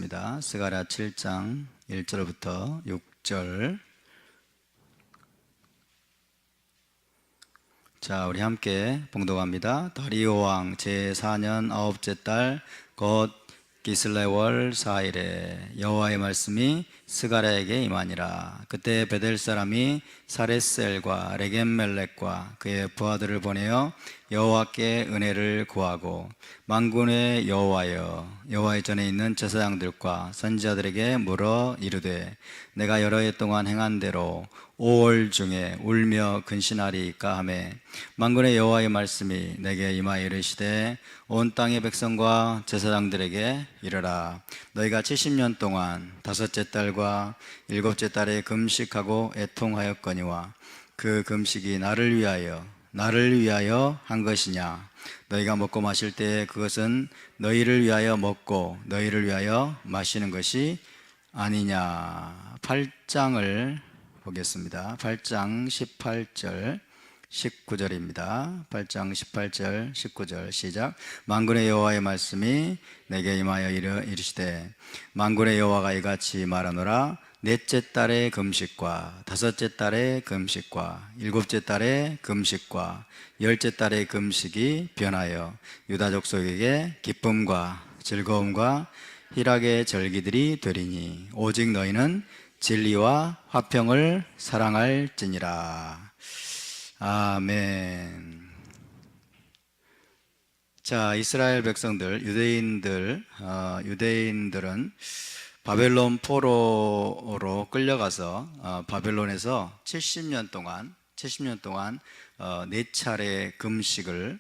읽겠습니다. 스가랴 7장 1절부터 6절. 자, 우리 함께 봉독합니다. 다리오 왕 제4년 아홉째 달 곧 기슬레월 4일에 여호와의 말씀이 스가랴에게 임하니라. 그때 베델 사람이 사레셀과 레겜멜렉과 그의 부하들을 보내어 여호와께 은혜를 구하고 만군의 여호와여, 여호와의 전에 있는 제사장들과 선지자들에게 물어 이르되 내가 여러 해 동안 행한 대로 5월 중에 울며 근신하리이까 하매 만군의 여호와의 말씀이 내게 임하여 이르시되 온 땅의 백성과 제사장들에게 이르라. 너희가 70년 동안 다섯째 달과 일곱째 달에 금식하고 애통하였거니와 그 금식이 나를 위하여 한 것이냐? 너희가 먹고 마실 때 그것은 너희를 위하여 먹고 너희를 위하여 마시는 것이 아니냐? 8장을 보겠습니다. 8장 18절 19절입니다. 8장 18절 19절 시작. 만군의 여호와의 말씀이 내게 임하여 이르시되 만군의 여호와가 이같이 말하노라. 넷째 달의 금식과 다섯째 달의 금식과 일곱째 달의 금식과 열째 달의 금식이 변하여 유다 족속에게 기쁨과 즐거움과 희락의 절기들이 되리니 오직 너희는 진리와 화평을 사랑할지니라. 아멘. 자, 이스라엘 백성들, 유대인들은 바벨론 포로로 끌려가서 바벨론에서 70년 동안 네 차례 금식을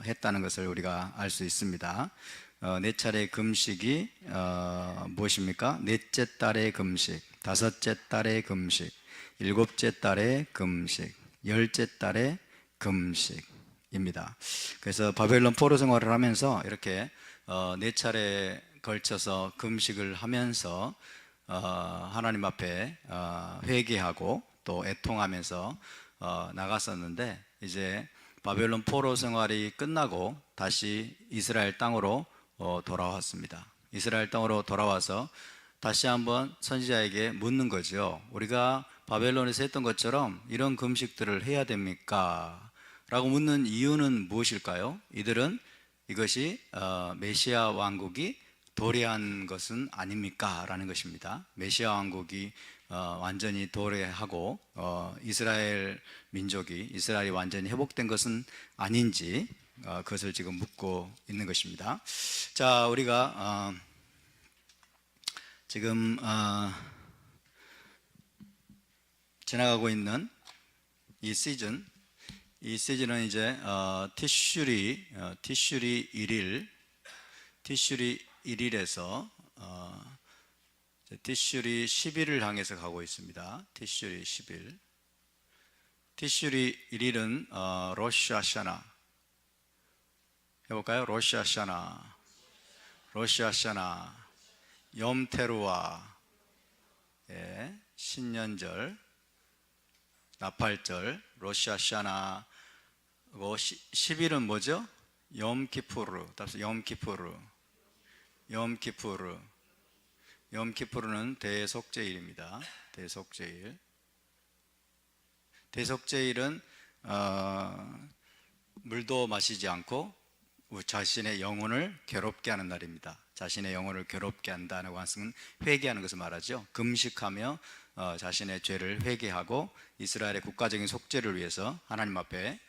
했다는 것을 우리가 알 수 있습니다. 네 차례 금식이 무엇입니까? 넷째 달의 금식, 다섯째 달의 금식, 일곱째 달의 금식, 열째 달의 금식입니다. 그래서 바벨론 포로 생활을 하면서 이렇게 네 차례 걸쳐서 금식을 하면서 하나님 앞에 회개하고 또 애통하면서 나갔었는데, 이제 바벨론 포로 생활이 끝나고 다시 이스라엘 땅으로 돌아왔습니다. 이스라엘 땅으로 돌아와서 다시 한번 선지자에게 묻는 거죠. 우리가 바벨론에서 했던 것처럼 이런 금식들을 해야 됩니까? 라고 묻는 이유는 무엇일까요? 이들은 이것이 메시아 왕국이 도래한 것은 아닙니까? 라는 것입니다. 메시아 왕국이 완전히 도래하고 이스라엘 민족이, 이스라엘이 완전히 회복된 것은 아닌지 그것을 지금 묻고 있는 것입니다. 자, 우리가 지금 지나가고 있는 이 시즌은 이제 티슈리 1일에서 티슈리 10일을 향해서 가고 있습니다. 티슈리 10일. 티슈리 1일은 로시 하샤나 해볼까요? 로시 하샤나, 염테루아, 신년절, 나팔절, 로시 하샤나. 10일은 뭐죠? 염키푸르는 대속죄일입니다. 대속죄일은 물도 마시지 않고 자신의 영혼을 괴롭게 하는 날입니다. 자신의 영혼을 괴롭게 한다는 것은 회개하는 것을 말하죠. 금식하며 자신의 죄를 회개하고 이스라엘의 국가적인 속죄를 위해서 하나님 앞에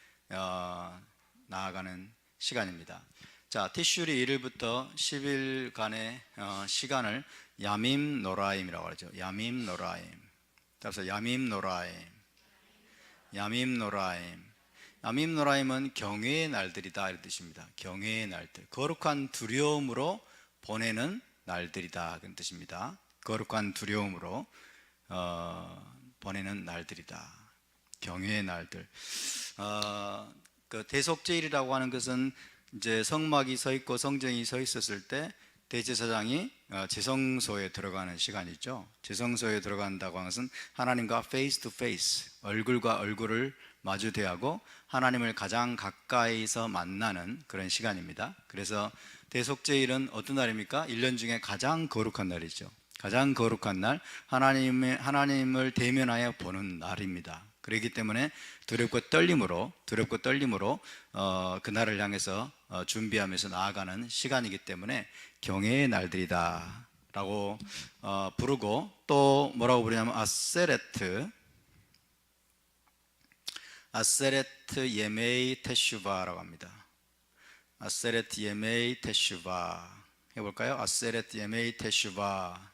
나아가는 시간입니다. 자, 티슈리 1일부터 10일간의 시간을 야밈 노라임이라고 하죠. 야밈 노라임은 경외의 날들이다, 이런 뜻입니다. 경외의 날들, 거룩한 두려움으로 보내는 날들이다, 그런 뜻입니다. 거룩한 두려움으로 보내는 날들이다, 경외의 날들. 그 대속죄일이라고 하는 것은 이제 성막이 서 있고 성전이 서 있었을 때 대제사장이 제성소에 들어가는 시간이죠. 제성소에 들어간다고 하는 것은 하나님과 페이스 투 페이스, 얼굴과 얼굴을 마주대하고 하나님을 가장 가까이서 만나는 그런 시간입니다. 그래서 대속제일은 어떤 날입니까? 1년 중에 가장 거룩한 날이죠. 가장 거룩한 날, 하나님을 대면하여 보는 날입니다. 그렇기 때문에 두렵고 떨림으로 그날을 향해서 준비하면서 나아가는 시간이기 때문에 경외의 날들이다 라고 부르고, 또 뭐라고 부르냐면 아세레트 예메이 테슈바라고 합니다. 아세레트 예메이 테슈바 해볼까요? 아세레트 예메이 테슈바,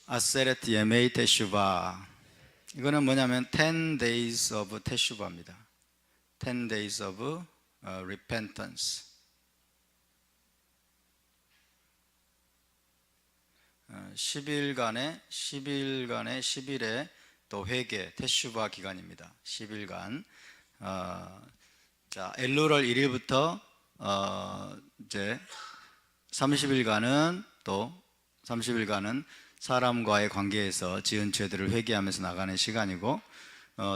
아세레트 예메이 테슈바. 이거는 뭐냐면 10 days of 테슈바입니다. 10 days of repentance. 10일간의 10일의 또 회개, 테슈바 기간입니다. 10일간. 자, 엘루월 1일부터 이제 30일간은 사람과의 관계에서 지은 죄들을 회개하면서 나가는 시간이고,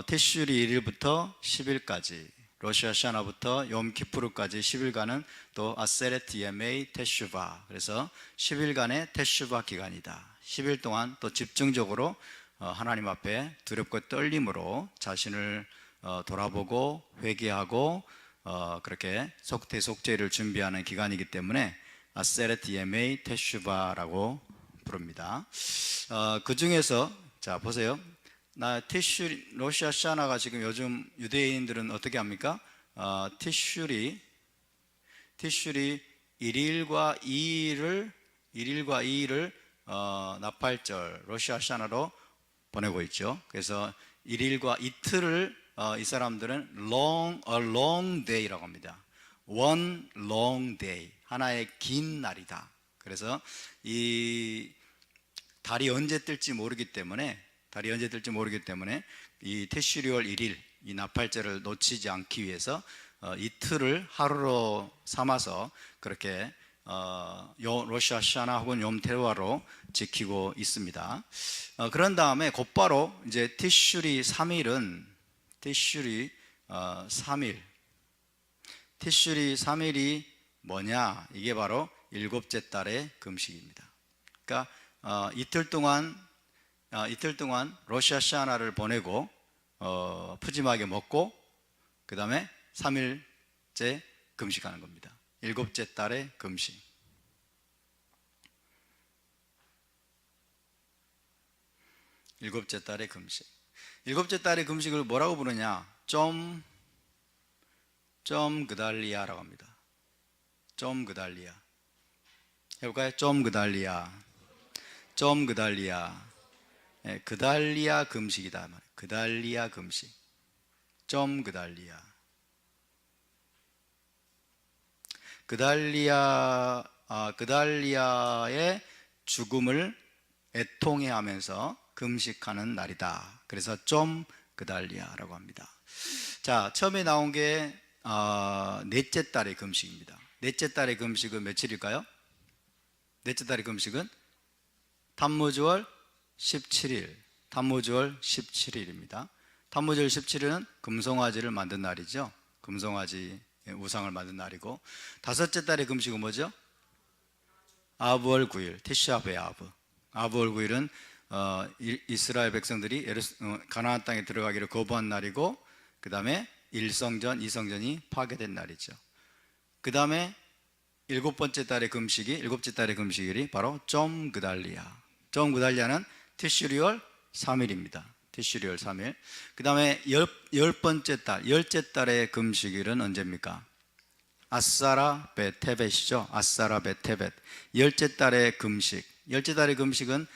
테슈리 1일부터 10일까지, 로시 하샤나부터 욤 키푸르까지 10일간은 또 아세레트 예메이 테슈바, 그래서 10일간의 테슈바 기간이다. 10일 동안 또 집중적으로 하나님 앞에 두렵고 떨림으로 자신을 돌아보고 회개하고 그렇게 대속죄를 준비하는 기간이기 때문에 아세레트 예메이 테슈바라고 부릅니다. 그 중에서 자 보세요. 로시 하샤나가 지금 요즘 유대인들은 어떻게 합니까? 티슈리 1일과 2일을 나팔절 로시 하샤나로 보내고 있죠. 그래서 1일과 이틀을 이 사람들은 a long day라고 합니다. One long day, 하나의 긴 날이다. 그래서 이 달이 언제 뜰지 모르기 때문에 이 테슈리월 1일, 이 나팔절을 놓치지 않기 위해서 이틀을 하루로 삼아서 그렇게 로시 하샤나 혹은 욤 테루아로 지키고 있습니다. 그런 다음에 곧바로 이제 티슈리 3일이 뭐냐? 이게 바로 일곱째 달의 금식입니다. 그러니까 이틀 동안 로시 하샤나를 보내고 푸짐하게 먹고 그 다음에 3일째 금식하는 겁니다. 일곱째 달의 금식. 일곱째 달의 금식을 뭐라고 부르냐? 좀 그달리아라고 합니다. 좀 그달리아 해볼까요? 좀 그달리아. 네, 그달리아 금식이다. 그달리아 금식. 좀 그달리아의 죽음을 애통해하면서 금식하는 날이다. 그래서 좀 그달리아라고 합니다. 자, 처음에 나온 게 넷째 달의 금식입니다. 넷째 달의 금식은 며칠일까요? 넷째 달의 금식은 타무즈월 17일. 타무즈월 17일입니다. 타무즈월 17일은 금송아지를 만든 날이죠. 금송아지 우상을 만든 날이고, 다섯째 달의 금식은 뭐죠? 아브월 9일, 티샤베아브. 아브월 9일은 이스라엘 백성들이 가나안 땅에 들어가기를 거부한 날이고, 그 다음에 1성전, 2성전이 파괴된 날이죠. 그 다음에 일곱째 달의 금식일이 바로 좀 그달리아는 티슈리월 3일입니다. 티슈리월 3일. 그 다음에 열째 달의 금식일은 언제입니까? 아사라 베테벳이죠. 아사라 베테벳. 열째 달의 금식은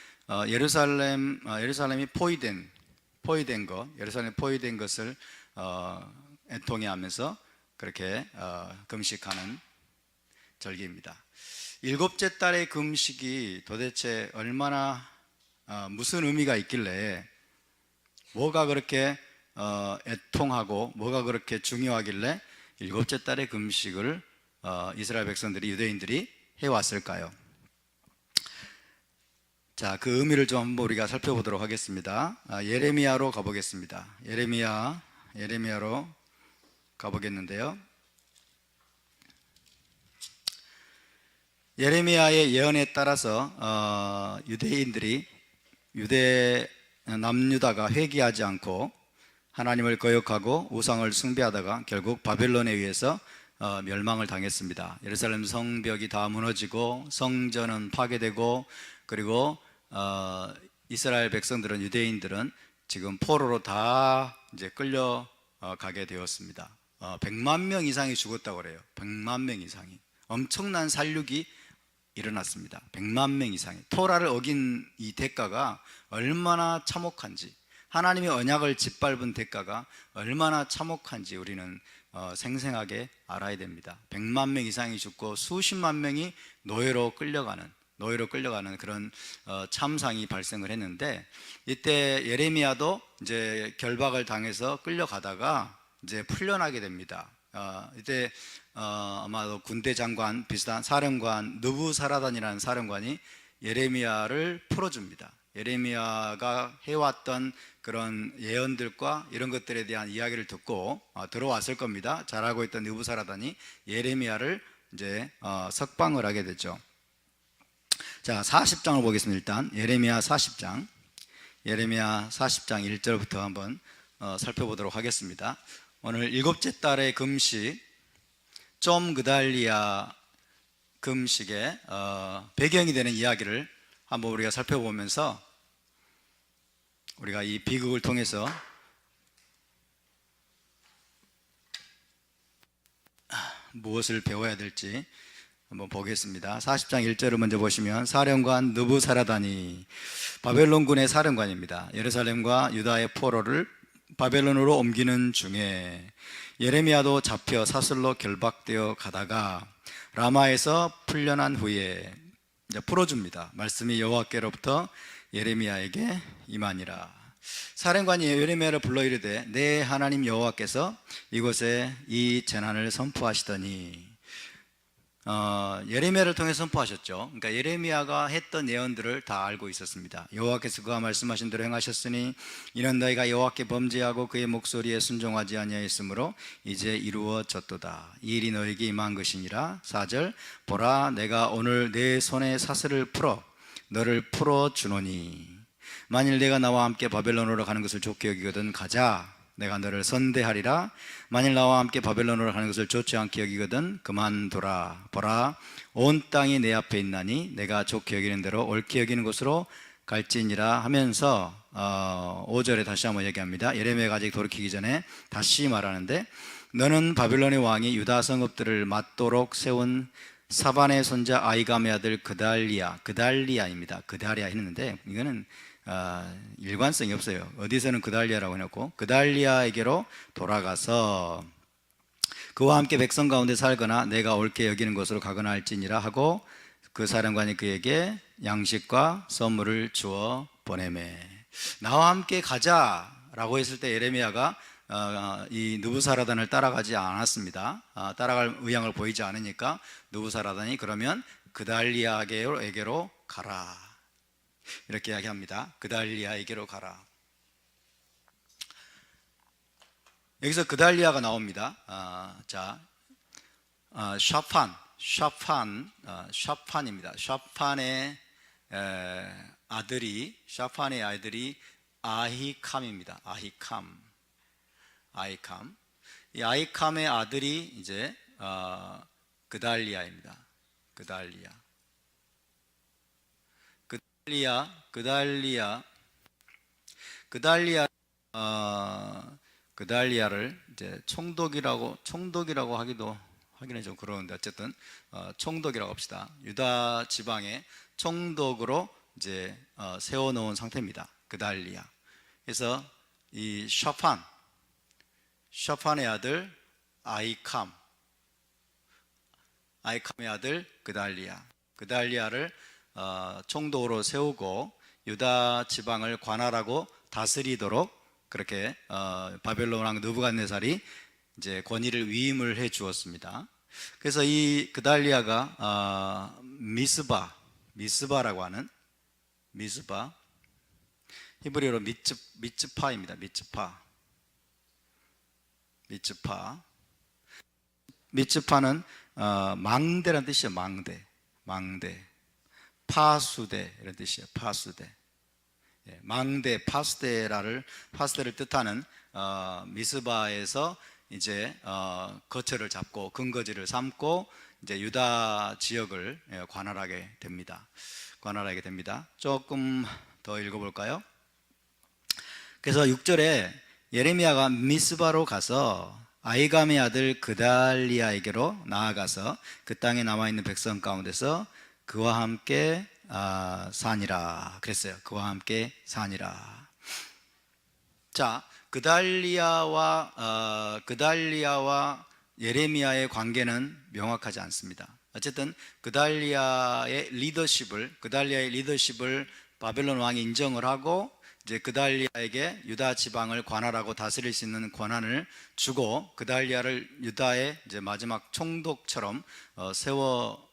예루살렘이 포위된 것을 애통해하면서 그렇게 금식하는 절기입니다. 일곱째 달의 금식이 도대체 얼마나 무슨 의미가 있길래, 뭐가 그렇게 애통하고 뭐가 그렇게 중요하길래 일곱째 달의 금식을 이스라엘 백성들이, 유대인들이 해왔을까요? 자, 그 의미를 좀 한번 우리가 살펴보도록 하겠습니다. 예레미야로 가보겠습니다. 예레미야로 가보겠는데요. 예레미야의 예언에 따라서 유대인들이 남유다가 회개하지 않고 하나님을 거역하고 우상을 숭배하다가 결국 바벨론에 의해서 멸망을 당했습니다. 예루살렘 성벽이 다 무너지고 성전은 파괴되고, 그리고 이스라엘 백성들은, 유대인들은 지금 포로로 다 이제 끌려가게 되었습니다. 100만 명 이상이 죽었다고 그래요. 100만 명 이상이. 엄청난 살육이 일어났습니다. 100만 명 이상이. 토라를 어긴 이 대가가 얼마나 참혹한지, 하나님의 언약을 짓밟은 대가가 얼마나 참혹한지 우리는 생생하게 알아야 됩니다. 100만 명 이상이 죽고 수십만 명이 노예로 끌려가는 그런 참상이 발생을 했는데, 이때 예레미야도 이제 결박을 당해서 끌려가다가 이제 풀려나게 됩니다. 이때 아마도 군대 장관 비슷한 사령관 느부사라단이라는 사령관이 예레미야를 풀어줍니다. 예레미야가 해왔던 그런 예언들과 이런 것들에 대한 이야기를 듣고 들어왔을 겁니다. 잘하고 있던 느부사라단이 예레미야를 이제 석방을 하게 되죠. 자, 40장을 보겠습니다. 일단 예레미야 40장 1절부터 한번 살펴보도록 하겠습니다. 오늘 일곱째 달의 금식, 좀 그달리아 금식의 배경이 되는 이야기를 한번 우리가 살펴보면서 우리가 이 비극을 통해서 무엇을 배워야 될지 한번 보겠습니다. 40장 1절을 먼저 보시면, 사령관 느부사라단이, 바벨론군의 사령관입니다. 예루살렘과 유다의 포로를 바벨론으로 옮기는 중에 예레미야도 잡혀 사슬로 결박되어 가다가 라마에서 풀려난 후에 이제 풀어줍니다. 말씀이 여호와께로부터 예레미야에게 임하니라. 사령관이 예레미야를 불러 이르되, 내 하나님 여호와께서 이곳에 이 재난을 선포하시더니, 예레미야를 통해 선포하셨죠. 그러니까 예레미야가 했던 예언들을 다 알고 있었습니다. 여호와께서 그가 말씀하신 대로 행하셨으니 이는 너희가 여호와께 범죄하고 그의 목소리에 순종하지 아니하였으므로 이제 이루어졌도다. 이 일이 너에게 임한 것이니라. 4절, 보라, 내가 오늘 내 손에 사슬을 풀어 너를 풀어주노니 만일 내가 나와 함께 바벨론으로 가는 것을 좋게 여기거든 가자. 내가 너를 선대하리라. 만일 나와 함께 바벨론으로 가는 것을 좋지 않게 여기거든 그만둬라. 보라, 온 땅이 내 앞에 있나니 내가 좋게 여기는 대로 옳게 여기는 곳으로 갈지니라 하면서 5절에 다시 한번 얘기합니다. 예레미야가 아직 돌이키기 전에 다시 말하는데, 너는 바벨론의 왕이 유다 성읍들을 맞도록 세운 사반의 손자 아이감의 아들 그달리아입니다. 그달리아 했는데 이거는 일관성이 없어요. 어디서는 그달리아라고 해놓고, 그달리아에게로 돌아가서 그와 함께 백성 가운데 살거나 내가 옳게 여기는 곳으로 가거나 할지니라 하고, 그 사령관이 그에게 양식과 선물을 주어 보내매. 나와 함께 가자라고 했을 때 예레미야가 이 느부사라단을 따라가지 않았습니다. 따라갈 의향을 보이지 않으니까 느부사라단이 그러면 그달리아에게로 가라, 이렇게 이야기합니다. 그달리아에게로 가라. 여기서 그달리아가 나옵니다. 샤판입니다. 샤판의 아들이 아히캄입니다. 아히캄. 이 아히캄의 아들이 이제 그달리아입니다. 그달리아를 이제 총독이라고 하기는 좀 그러는데, 어쨌든 총독이라고 합시다. 유다 지방의 총독으로 이제 세워놓은 상태입니다. 그달리아. 그래서 이 샤판의 아들 아히캄의 아들 그달리아를 총독으로 세우고 유다 지방을 관할하고 다스리도록 그렇게 바벨론 왕 느부갓네살이 이제 권위를 위임을 해 주었습니다. 그래서 이 그달리아가 미스바라고 하는 히브리어로 미츠파입니다. 미츠파는 망대라는 뜻이에요. 망대, 파수대 이런 뜻이에요. 파수대. 망대, 파수대를 뜻하는 미스바에서 이제 거처를 잡고 근거지를 삼고 이제 유다 지역을 관할하게 됩니다. 조금 더 읽어볼까요? 그래서 6절에 예레미야가 미스바로 가서 아히감의 아들 그달리아에게로 나아가서 그 땅에 남아있는 백성 가운데서 그와 함께 사니라 그랬어요. 그와 함께 사니라. 자, 그달리아와 예레미야의 관계는 명확하지 않습니다. 어쨌든 그달리아의 리더십을 바벨론 왕이 인정을 하고 이제 그달리아에게 유다 지방을 관할하고 다스릴 수 있는 권한을 주고 그달리아를 유다의 이제 마지막 총독처럼 세워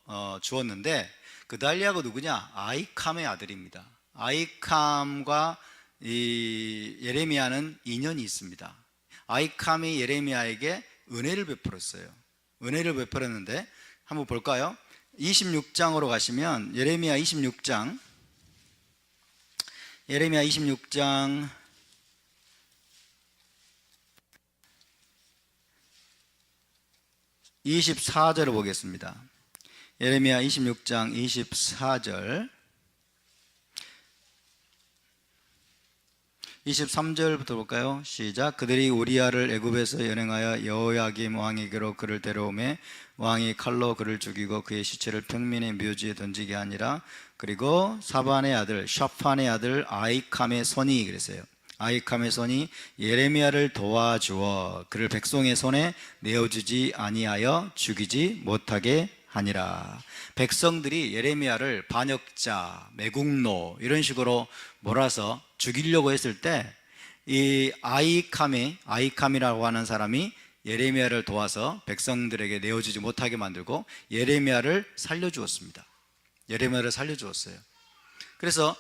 주었는데, 그달리아가 누구냐? 아히캄의 아들입니다. 아히캄과 이 예레미야는 인연이 있습니다. 아히캄이 예레미야에게 은혜를 베풀었는데 한번 볼까요? 26장으로 가시면 예레미야 26장 24절을 보겠습니다. 예레미야 26장 24절 23절부터 볼까요? 시작. 그들이 우리야를 애굽에서 연행하여 여호야김 왕에게로 그를 데려오매 왕이 칼로 그를 죽이고 그의 시체를 평민의 묘지에 던지게 하니라. 그리고 사반의 아들 샤판의 아들 아히캄의 손이 그랬어요. 아히캄의 손이 예레미야를 도와주어 그를 백성의 손에 내어주지 아니하여 죽이지 못하게 하니라. 백성들이 예레미야를 반역자, 매국노 이런 식으로 몰아서 죽이려고 했을 때 이 아히캄이라고 하는 사람이 예레미야를 도와서 백성들에게 내어주지 못하게 만들고 예레미야를 살려주었습니다. 그래서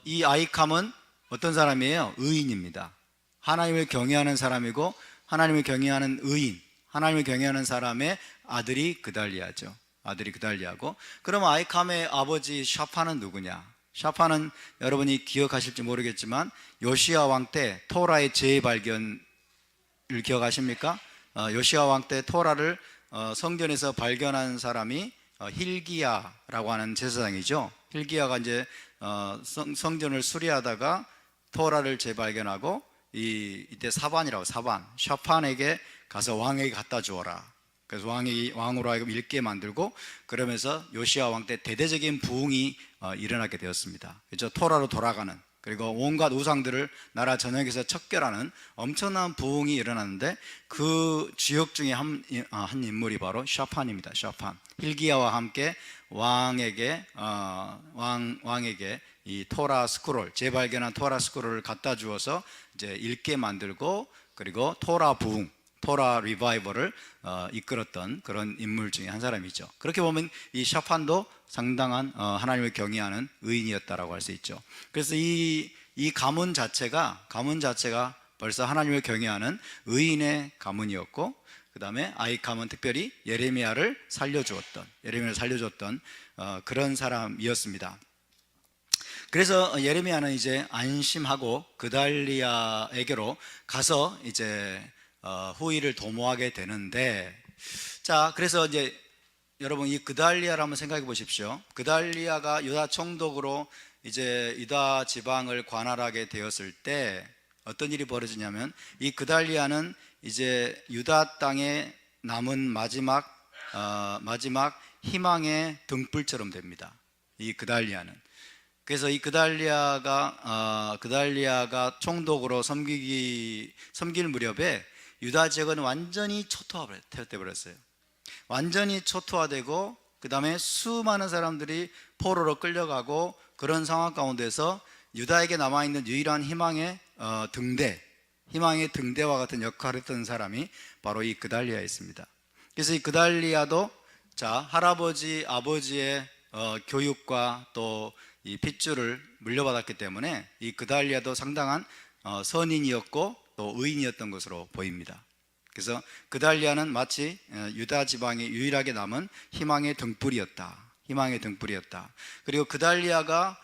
이 아히캄은 어떤 사람이에요? 의인입니다. 하나님을 경외하는 사람이고 하나님을 경외하는 의인, 하나님을 경외하는 사람의 아들이 그달리아죠. 그럼 아히캄의 아버지 샤판은 누구냐? 샤판은 여러분이 기억하실지 모르겠지만 요시야 왕 때 토라의 재발견을 기억하십니까? 요시야 왕 때 토라를 성전에서 발견한 사람이 hil기야라고 하는 제사장이죠. hil기야가 이제 성전을 수리하다가 토라를 재발견하고 이때 샤판에게 가서 왕에게 갖다 주어라. 그래서 왕으로 하여금 읽게 만들고, 그러면서 요시야 왕 때 대대적인 부흥이 일어나게 되었습니다. 그렇죠? 토라로 돌아가는, 그리고 온갖 우상들을 나라 전역에서 척결하는 엄청난 부흥이 일어났는데, 그 주역 중에 한 인물이 바로 샤판입니다. 샤판. hil기야와 함께 왕에게 이 토라 스크롤, 재발견한 토라 스크롤을 갖다 주어서 이제 읽게 만들고, 그리고 토라 부흥, 토라 리바이벌을 이끌었던 그런 인물 중에 한 사람이죠. 그렇게 보면 이 샤판도 상당한 하나님을 경외하는 의인이었다라고 할 수 있죠. 그래서 이 가문 자체가 벌써 하나님을 경외하는 의인의 가문이었고, 그 다음에 아히캄은 특별히 예레미야를 살려주었던 그런 사람이었습니다. 그래서 예레미야는 이제 안심하고 그달리아에게로 가서 이제 후위를 도모하게 되는데, 자, 그래서 이제 여러분 이 그달리아를 한번 생각해 보십시오. 그달리아가 유다 총독으로 이제 유다 지방을 관할하게 되었을 때 어떤 일이 벌어지냐면, 이 그달리아는 이제 유다 땅에 남은 마지막 희망의 등불처럼 됩니다. 이 그달리아는. 그래서 이 그달리아가 총독으로 섬길 무렵에 유다 지역은 완전히 초토화되어버렸어요. 완전히 초토화되고, 그 다음에 수많은 사람들이 포로로 끌려가고, 그런 상황 가운데서 유다에게 남아있는 유일한 희망의 등대와 같은 역할을 했던 사람이 바로 이 그달리아였습니다. 그래서 이 그달리아도 할아버지, 아버지의 교육과 또 이 핏줄을 물려받았기 때문에 이 그달리아도 상당한 선인이었고 또 의인이었던 것으로 보입니다. 그래서 그달리아는 마치 유다 지방에 유일하게 남은 희망의 등불이었다, 희망의 등불이었다. 그리고 그달리아가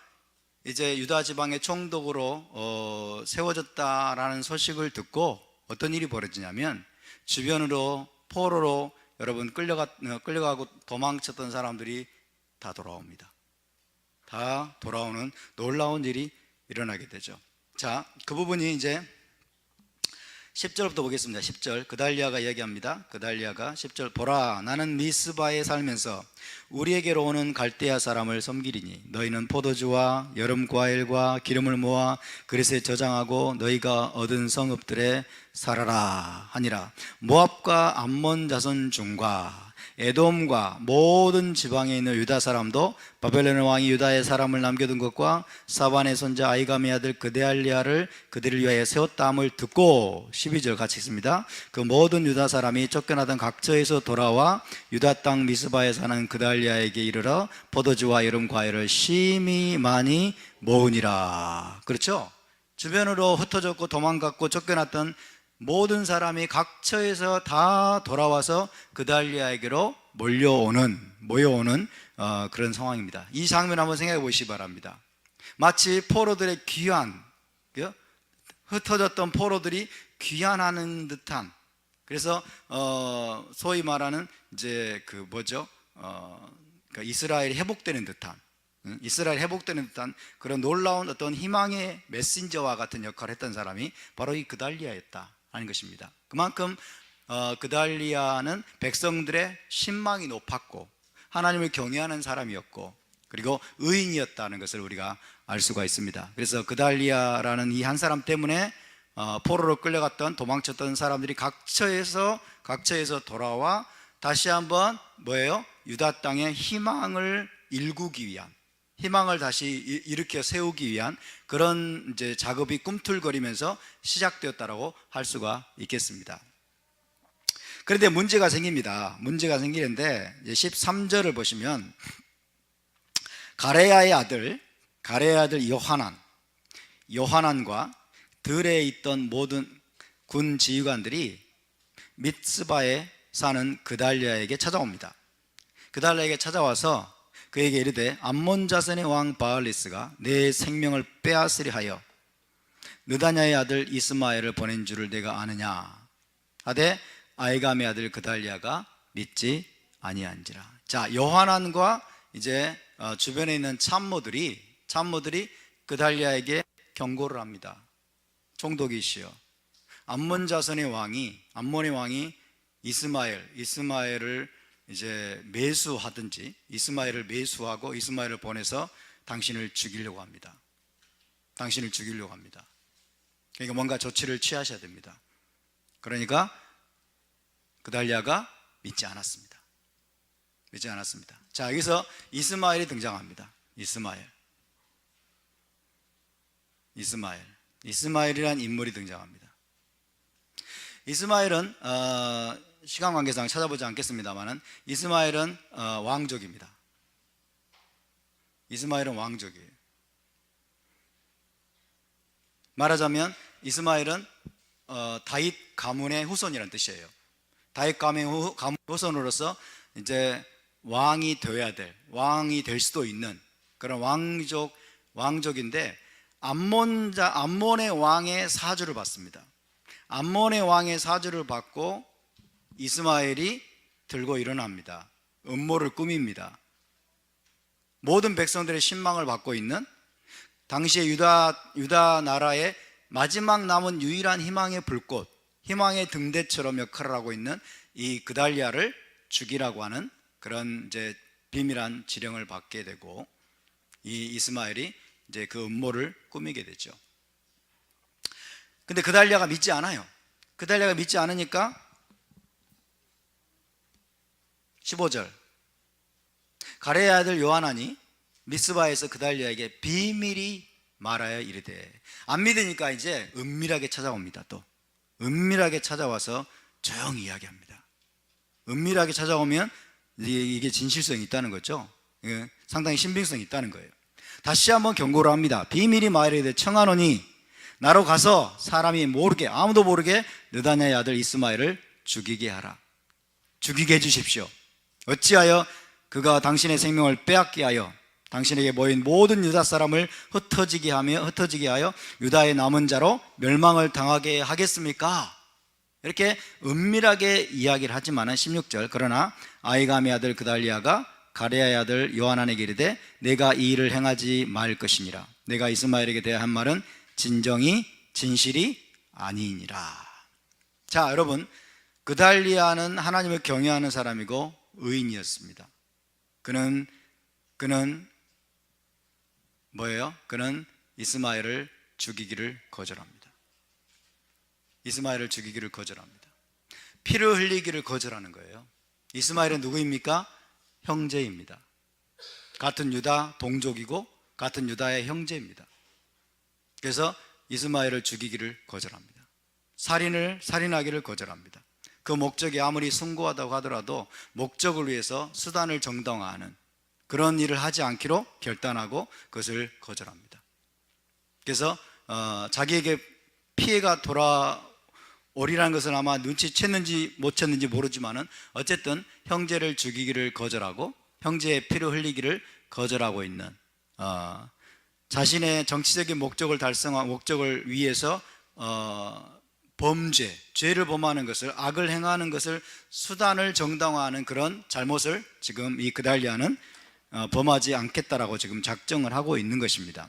이제 유다 지방의 총독으로 세워졌다라는 소식을 듣고 어떤 일이 벌어지냐면 주변으로 포로로 여러분 끌려가고 도망쳤던 사람들이 다 돌아옵니다. 다 돌아오는 놀라운 일이 일어나게 되죠. 자, 그 부분이 이제 10절부터 보겠습니다. 10절 그달리아가 얘기합니다. 그달리아가 10절 보라 나는 미스바에 살면서 우리에게로 오는 갈대아 사람을 섬기리니 너희는 포도주와 여름 과일과 기름을 모아 그릇에 저장하고 너희가 얻은 성읍들에 살아라 하니라. 모압과 암몬 자손 중과 에돔과 모든 지방에 있는 유다 사람도 바벨론 왕이 유다의 사람을 남겨둔 것과 사반의 손자 아이감의 아들 그달리아를 그들을 위하여 세웠다함을 듣고 12절 같이 읽습니다. 그 모든 유다 사람이 쫓겨나던 각처에서 돌아와 유다 땅 미스바에 사는 그달리아에게 이르러 포도주와 여름 과일을 심히 많이 모으니라. 그렇죠? 주변으로 흩어졌고 도망갔고 쫓겨났던 모든 각처에서 다 돌아와서 그달리아에게로 모여오는 그런 상황입니다. 이 장면 한번 생각해 보시기 바랍니다. 마치 포로들의 흩어졌던 포로들이 귀환하는 듯한, 그래서 소위 말하는 이제 이스라엘이 회복되는 듯한 그런 놀라운 어떤 희망의 메신저와 같은 역할을 했던 사람이 바로 이 그달리아였다 하는 것입니다. 그만큼 그달리아는 백성들의 신망이 높았고 하나님을 경외하는 사람이었고 그리고 의인이었다는 것을 우리가 알 수가 있습니다. 그래서 그달리아라는 이 한 사람 때문에 포로로 끌려갔던 도망쳤던 사람들이 각처에서 돌아와 다시 한번 유다 땅에 희망을 일구기 위한, 희망을 다시 일으켜 세우기 위한 그런 이제 작업이 꿈틀거리면서 시작되었다라고 할 수가 있겠습니다. 그런데 문제가 생기는데 13절을 보시면 가레야의 아들 요하난과 들에 있던 모든 군 지휘관들이 미스바에 사는 그달리아에게 찾아옵니다. 그달리아에게 찾아와서 그에게 이르되 암몬 자손의 왕 바알리스가 내 생명을 빼앗으려 하여 느다냐의 아들 이스마엘을 보낸 줄을 내가 아느냐 하되 아이감의 아들 그달리아가 믿지 아니한지라. 자, 요하난과 이제 주변에 있는 참모들이 그달리아에게 경고를 합니다. 총독이시여, 암몬 자손의 암몬의 왕이 이스마엘을 이제 이스마엘을 매수하고 이스마엘을 보내서 당신을 죽이려고 합니다. 그러니까 뭔가 조치를 취하셔야 됩니다. 그러니까 그달리아가 믿지 않았습니다. 자, 여기서 이스마엘이 등장합니다. 이스마엘이란 인물이 등장합니다. 이스마엘은 시간 관계상 찾아보지 않겠습니다만 이스마엘은 왕족입니다. 왕족이에요. 말하자면 이스마엘은 다윗 가문의 후손이라는 뜻이에요. 다윗 가문의 후손으로서 이제 왕이 될 수도 있는 그런 왕족인데 암몬의 왕의 사주를 받습니다. 암몬의 왕의 사주를 받고 이스마엘이 들고 일어납니다. 음모를 꾸밉니다. 모든 백성들의 신망을 받고 있는 당시의 유다 나라의 마지막 남은 유일한 희망의 불꽃, 희망의 등대처럼 역할을 하고 있는 이 그달리아를 죽이라고 하는 그런 이제 비밀한 지령을 받게 되고 이 이스마엘이 이제 그 음모를 꾸미게 되죠. 근데 그달리아가 믿지 않아요. 그달리아가 믿지 않으니까 15절 가레의 아들 요하난이 미스바에서 그달리아에게 비밀히 말하여 이르되, 안 믿으니까 이제 은밀하게 찾아옵니다. 또 은밀하게 찾아와서 조용히 이야기합니다. 은밀하게 찾아오면 이게 진실성이 있다는 거죠. 상당히 신빙성이 있다는 거예요. 다시 한번 경고를 합니다. 비밀히 말하되 청하노니 나로 가서 사람이 아무도 모르게 느다냐의 아들 이스마엘을 죽이게 해주십시오. 어찌하여 그가 당신의 생명을 빼앗게 하여 당신에게 모인 모든 유다 사람을 흩어지게 하여 유다의 남은 자로 멸망을 당하게 하겠습니까? 이렇게 은밀하게 이야기를 하지만은 16절, 그러나 아히감의 아들 그달리아가 가레아의 아들 요하난에게 이르되 내가 이 일을 행하지 말 것이니라. 내가 이스마엘에게 대한 말은 진정이 진실이 아니니라. 자, 여러분, 그달리아는 하나님을 경외하는 사람이고 의인이었습니다. 그는 뭐예요? 그는 이스마엘을 죽이기를 거절합니다. 이스마엘을 죽이기를 거절합니다. 피를 흘리기를 거절하는 거예요. 이스마엘은 누구입니까? 형제입니다. 같은 유다 동족이고 같은 유다의 형제입니다. 그래서 이스마엘을 죽이기를 거절합니다. 살인하기를 거절합니다. 그 목적이 아무리 숭고하다고 하더라도 목적을 위해서 수단을 정당화하는 그런 일을 하지 않기로 결단하고 그것을 거절합니다. 그래서 자기에게 피해가 돌아오리라는 것은 아마 눈치챘는지 못 챘는지 모르지만은 어쨌든 형제를 죽이기를 거절하고 형제의 피를 흘리기를 거절하고 있는 자신의 정치적인 목적을 달성한 목적을 위해서 죄를 범하는 것을, 악을 행하는 것을 수단을 정당화하는 그런 잘못을 지금 이 그달리아는 범하지 않겠다라고 지금 작정을 하고 있는 것입니다.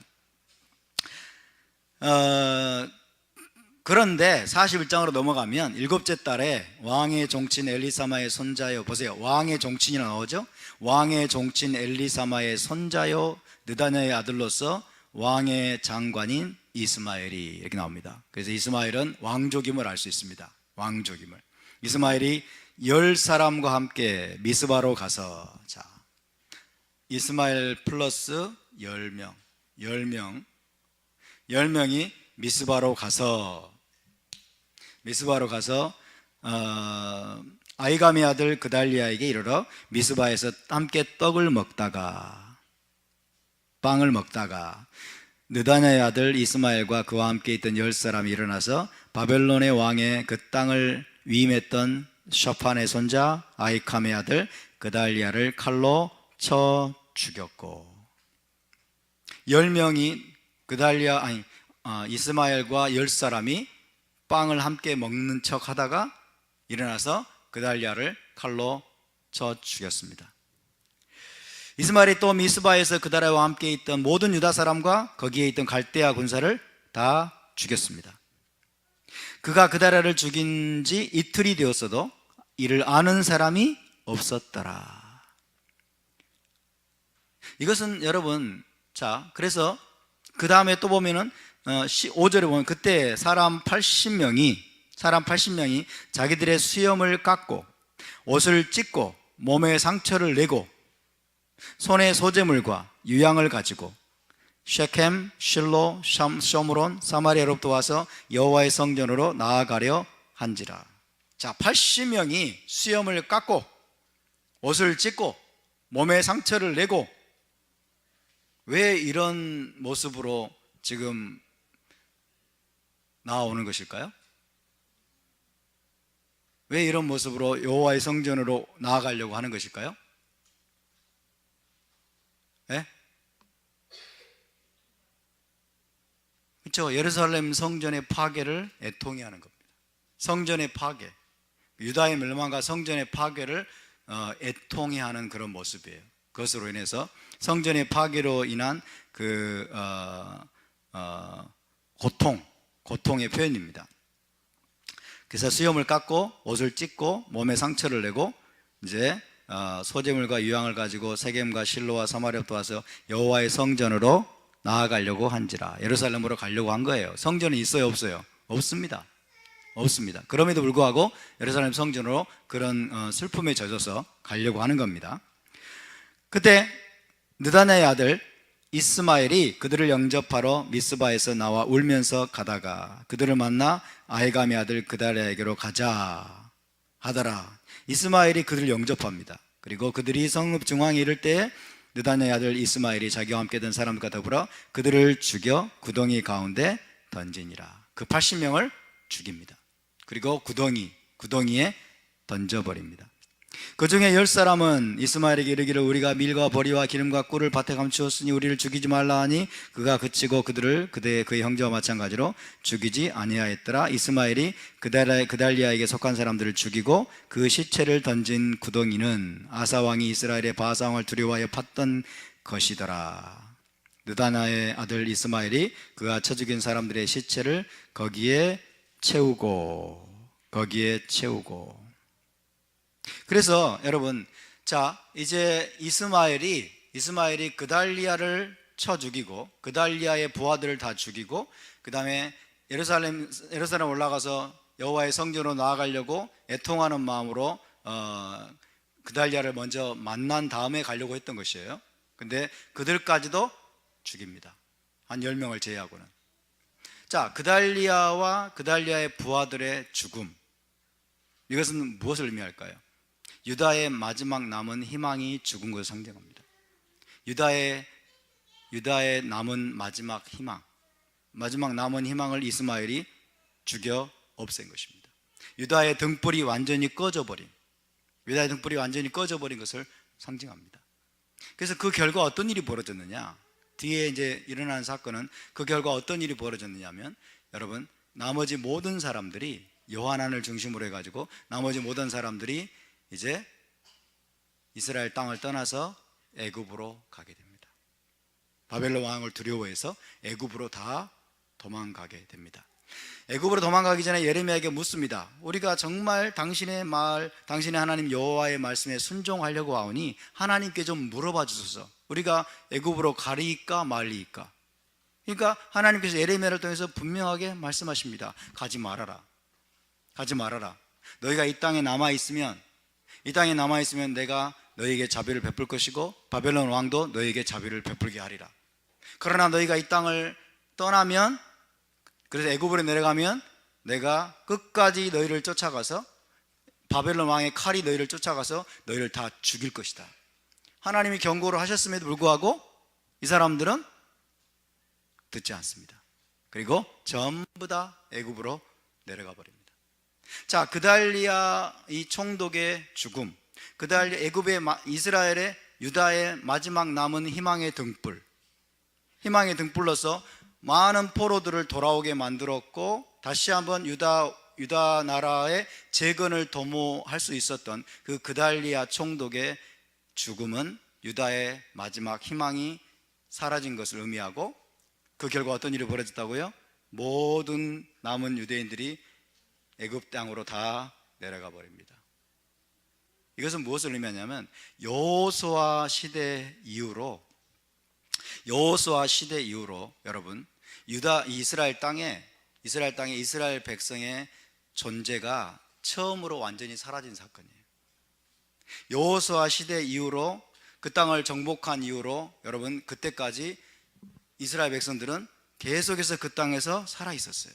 그런데 41장으로 넘어가면 일곱째 달에 왕의 종친 엘리사마의 손자여, 보세요, 왕의 종친이 나오죠. 왕의 종친 엘리사마의 손자여 느다냐의 아들로서 왕의 장관인 이스마엘이, 이렇게 나옵니다. 그래서 이스마엘은 왕족임을 알 수 있습니다. 왕족임을. 이스마엘이 10사람과 함께 미스바로 가서, 자, 이스마엘 플러스 10명이 미스바로 가서 아히감의 아들 그달리아에게 이르러 미스바에서 함께 빵을 먹다가 느다냐의 아들 이스마엘과 그와 함께 있던 10사람이 일어나서 바벨론의 왕의 그 땅을 위임했던 샤판의 손자 아히감의 아들 그달리아를 칼로 쳐 죽였고, 10명이 이스마엘과 10사람이 빵을 함께 먹는 척 하다가 일어나서 그달리아를 칼로 쳐 죽였습니다. 이스마엘이 또 미스바에서 그달리아와 함께 있던 모든 유다 사람과 거기에 있던 갈대아 군사를 다 죽였습니다. 그가 그달리아를 죽인 지 이틀이 되었어도 이를 아는 사람이 없었더라. 이것은 여러분, 자, 그래서 그 다음에 또 보면은 5절에 보면 그때 사람 80명이 자기들의 수염을 깎고 옷을 찢고 몸에 상처를 내고 손에 소재물과 유향을 가지고 셰켐, 실로, 쇼므론, 사마리아로부터 와서 여호와의 성전으로 나아가려 한지라. 자, 80명이 수염을 깎고 옷을 찢고 몸에 상처를 내고, 왜 이런 모습으로 지금 나오는 것일까요? 왜 이런 모습으로 여호와의 성전으로 나아가려고 하는 것일까요? 네? 그렇죠. 예루살렘 성전의 파괴를 애통해하는 겁니다. 성전의 파괴, 유다의 멸망과 성전의 파괴를 애통해하는 그런 모습이에요. 그것으로 인해서 성전의 파괴로 인한 그 고통의 표현입니다. 그래서 수염을 깎고 옷을 찢고 몸에 상처를 내고 이제 소재물과 유향을 가지고 세겜과 실로와 사마리아부터 와서 여호와의 성전으로 나아가려고 한지라. 예루살렘으로 가려고 한 거예요. 성전은 있어요, 없어요? 없습니다. 그럼에도 불구하고 예루살렘 성전으로 그런 슬픔에 젖어서 가려고 하는 겁니다. 그때 느다냐의 아들 이스마엘이 그들을 영접하러 미스바에서 나와 울면서 가다가 그들을 만나 아히감의 아들 그달리아에게로 가자 하더라. 이스마엘이 그들을 영접합니다. 그리고 그들이 성읍 중앙에 이를 때에 느다냐의 아들 이스마엘이 자기와 함께 든 사람들과 더불어 그들을 죽여 구덩이 가운데 던지니라. 그 80명을 죽입니다. 그리고 구덩이에 던져버립니다. 그 중에 10사람은 이스마엘에게 이르기를 우리가 밀과 보리와 기름과 꿀을 밭에 감추었으니 우리를 죽이지 말라 하니 그가 그치고 그들을 그의 형제와 마찬가지로 죽이지 아니하였더라. 이스마엘이 그달리아에게 속한 사람들을 죽이고 그 시체를 던진 구덩이는 아사왕이 이스라엘의 바사왕을 두려워하여 팠던 것이더라. 느다나의 아들 이스마엘이 그가 쳐 죽인 사람들의 시체를 거기에 채우고 그래서 여러분, 자 이제 이스마엘이 그달리아를 쳐 죽이고 그달리아의 부하들을 다 죽이고 그 다음에 예루살렘 올라가서 여호와의 성전으로 나아가려고 애통하는 마음으로 그달리아를 먼저 만난 다음에 가려고 했던 것이에요. 근데 그들까지도 죽입니다. 한 10명을 제외하고는. 자, 그달리아와 그달리아의 부하들의 죽음, 이것은 무엇을 의미할까요? 유다의 마지막 남은 희망이 죽은 것을 상징합니다. 유다의 남은 마지막 남은 희망을 이스마엘이 죽여 없앤 것입니다. 유다의 등불이 완전히 꺼져버린 것을 상징합니다. 그래서 그 결과 어떤 일이 벌어졌느냐, 뒤에 이제 일어나는 사건은 그 결과 어떤 일이 벌어졌느냐면, 여러분, 나머지 모든 사람들이 요하난을 중심으로 해가지고 나머지 모든 사람들이 이제 이스라엘 땅을 떠나서 애굽으로 가게 됩니다. 바벨론 왕을 두려워해서 애굽으로 다 도망가게 됩니다. 애굽으로 도망가기 전에 예레미야에게 묻습니다. 우리가 정말 당신의 하나님 여호와의 말씀에 순종하려고 하오니 하나님께 좀 물어봐 주소서. 우리가 애굽으로 가리이까 말리이까. 그러니까 하나님께서 예레미야를 통해서 분명하게 말씀하십니다. 가지 말아라. 너희가 이 땅에 남아있으면 내가 너희에게 자비를 베풀 것이고 바벨론 왕도 너희에게 자비를 베풀게 하리라. 그러나 너희가 이 땅을 떠나면, 그래서 애굽으로 내려가면 내가 끝까지 너희를 쫓아가서, 바벨론 왕의 칼이 너희를 쫓아가서 너희를 다 죽일 것이다. 하나님이 경고를 하셨음에도 불구하고 이 사람들은 듣지 않습니다. 그리고 전부 다 애굽으로 내려가 버립니다. 자, 그달리아 이 총독의 죽음, 그달리아 애굽의 이스라엘의 유다의 마지막 남은 희망의 등불로서 많은 포로들을 돌아오게 만들었고, 다시 한번 유다 나라의 재건을 도모할 수 있었던 그 그달리아 총독의 죽음은 유다의 마지막 희망이 사라진 것을 의미하고, 그 결과 어떤 일이 벌어졌다고요? 모든 남은 유대인들이 애굽 땅으로 다 내려가 버립니다. 이것은 무엇을 의미하냐면, 여호수아 시대 이후로 여러분, 이스라엘 땅에 이스라엘 백성의 존재가 처음으로 완전히 사라진 사건이에요. 여호수아 시대 이후로, 그 땅을 정복한 이후로, 여러분, 그때까지 이스라엘 백성들은 계속해서 그 땅에서 살아 있었어요.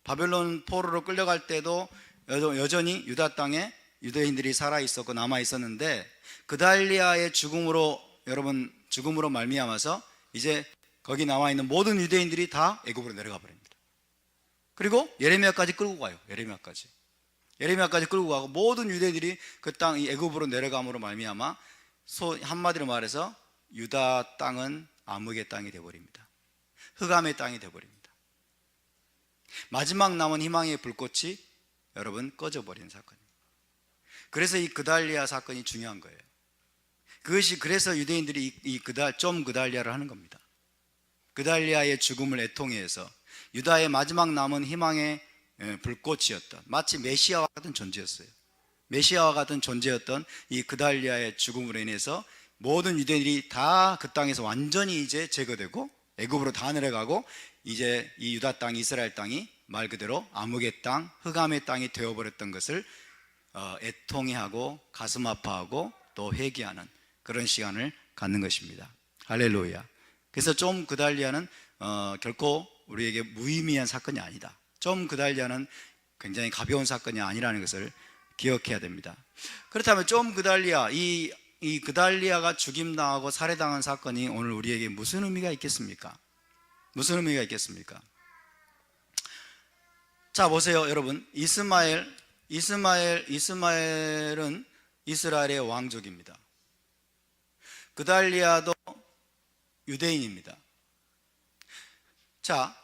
바벨론 포로로 끌려갈 때도 여전히 유다 땅에 유대인들이 살아 있었고 남아 있었는데, 그달리아의 죽음으로 말미암아서 이제 거기 나와 있는 모든 유대인들이 다 애굽으로 내려가 버립니다. 그리고 예레미야까지 끌고 가요. 예레미야까지 끌고 가고, 모든 유대인들이 그 땅 이 애굽으로 내려감으로 말미암아 한마디로 말해서 유다 땅은 암흑의 땅이 되어버립니다. 흑암의 땅이 되어버립니다. 마지막 남은 희망의 불꽃이 여러분 꺼져버린 사건입니다. 그래서 이 그달리아 사건이 중요한 거예요. 그래서 유대인들이 좀 그달리아를 하는 겁니다. 그달리아의 죽음을 애통해서 유다의 마지막 남은 희망의 불꽃이었던, 마치 메시아와 같은 존재였던 이 그달리아의 죽음으로 인해서 모든 유대인들이 다 그 땅에서 완전히 이제 제거되고 애굽으로 다 내려가고, 이제 이 유다 땅, 이스라엘 땅이 말 그대로 암흑의 땅, 흑암의 땅이 되어버렸던 것을 애통해하고 가슴 아파하고 또 회개하는 그런 시간을 갖는 것입니다. 할렐루야. 그래서 좀 그달리아는 결코 우리에게 무의미한 사건이 아니다. 좀 그달리아는 굉장히 가벼운 사건이 아니라는 것을 기억해야 됩니다. 그렇다면 좀 그달리아, 이 그달리아가 죽임당하고 살해당한 사건이 오늘 우리에게 무슨 의미가 있겠습니까? 자, 보세요, 여러분. 이스마엘은 이스라엘의 왕족입니다. 그달리아도 유대인입니다. 자,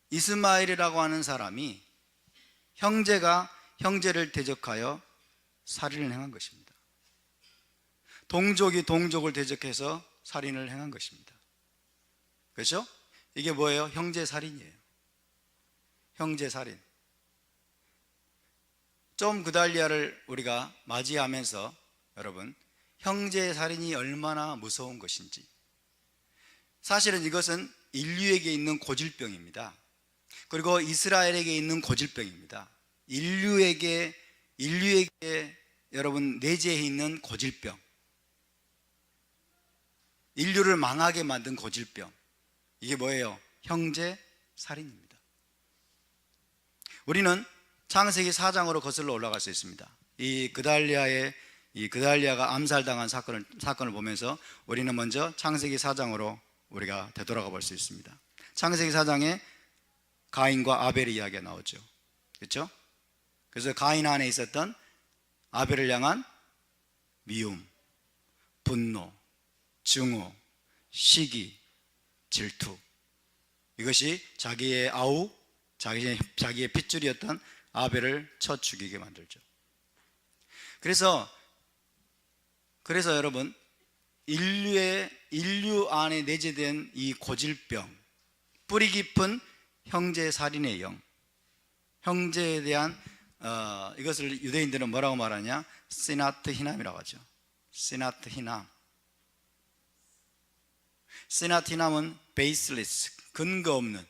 이스마엘이라고 하는 사람이 형제가 형제를 대적하여 살인을 행한 것입니다. 동족이 동족을 대적해서 살인을 행한 것입니다. 그렇죠? 이게 뭐예요? 형제살인이에요. 형제살인. 좀 그달리아를 우리가 맞이하면서 여러분, 형제살인이 얼마나 무서운 것인지, 사실은 이것은 인류에게 있는 고질병입니다. 그리고 이스라엘에게 있는 고질병입니다. 인류에게 여러분 내재해 있는 고질병, 인류를 망하게 만든 고질병, 이게 뭐예요? 형제살인입니다. 우리는 창세기 4장으로 거슬러 올라갈 수 있습니다. 이 그달리아가 암살당한 사건을 보면서 우리는 먼저 창세기 4장으로 우리가 되돌아가 볼 수 있습니다. 창세기 4장에 가인과 아벨의 이야기가 나오죠. 그렇죠? 그래서 가인 안에 있었던 아벨을 향한 미움, 분노, 증오, 시기, 질투, 이것이 자기의 아우, 자기의 핏줄이었던 아벨을 쳐 죽이게 만들죠. 그래서 여러분, 인류 안에 내재된 이 고질병, 뿌리 깊은 형제살인의 영, 형제에 대한 이것을 유대인들은 뭐라고 말하냐? 시나트 히남이라고 하죠. 시나트 히남. 시나트 히남은 베이스리스, 근거 없는,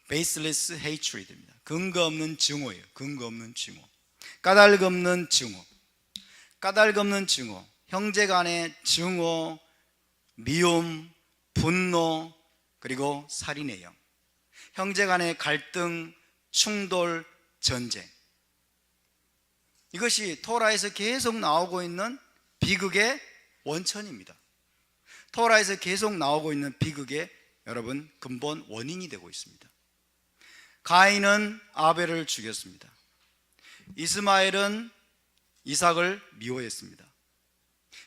베이스리스 헤이트리드입니다. 근거 없는 증오예요. 근거 없는 증오. 까닭 없는 증오. 까닭 없는 증오. 형제 간의 증오, 미움, 분노, 그리고 살인의 영. 형제 간의 갈등, 충돌, 전쟁. 이것이 토라에서 계속 나오고 있는 비극의 원천입니다. 토라에서 계속 나오고 있는 비극의 여러분 근본 원인이 되고 있습니다. 가인은 아벨을 죽였습니다. 이스마엘은 이삭을 미워했습니다.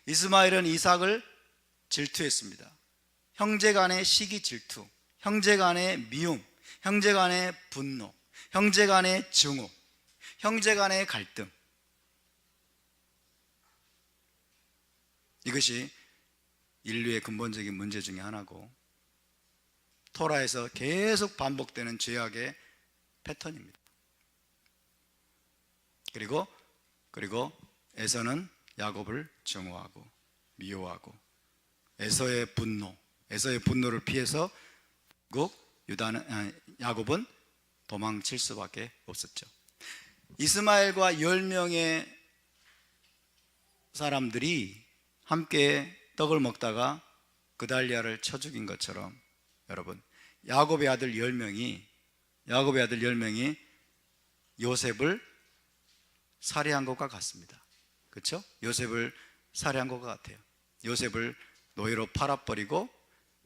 이스마엘은 이삭을 질투했습니다. 형제 간의 시기 질투, 형제 간의 미움, 형제 간의 분노, 형제 간의 증오, 형제 간의 갈등, 이것이 인류의 근본적인 문제 중에 하나고 토라에서 계속 반복되는 죄악의 패턴입니다. 그리고 에서는 야곱을 증오하고 미워하고 에서의 분노를 피해서 야곱은 도망칠 수밖에 없었죠. 이스마엘과 10명의 사람들이 함께 떡을 먹다가 그달리아를 쳐 죽인 것처럼 여러분, 야곱의 아들 10명이 요셉을 살해한 것과 같습니다. 그렇죠? 요셉을 살해한 것과 같아요. 요셉을 노예로 팔아버리고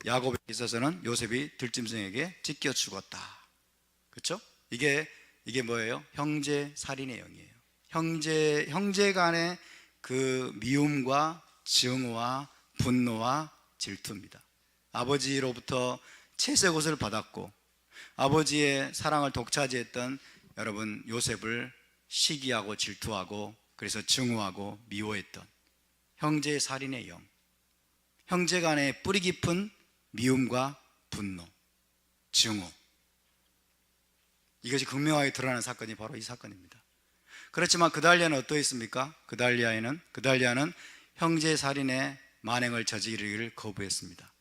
야곱에 있어서는 요셉이 들짐승에게 찢겨 죽었다. 그렇죠? 이게 뭐예요? 형제 살인의 영이에요. 형제 간의 그 미움과 증오와 분노와 질투입니다. 아버지로부터 채색 옷을 받았고 아버지의 사랑을 독차지했던 여러분 요셉을 시기하고 질투하고 그래서 증오하고 미워했던 형제 살인의 영, 형제 간의 뿌리 깊은 미움과 분노, 증오, 이것이 극명하게 드러나는 사건이 바로 이 사건입니다. 그렇지만 그달리아는 어떠했습니까? 그달리아는 형제 살인의 만행을 저지르기를 거부했습니다.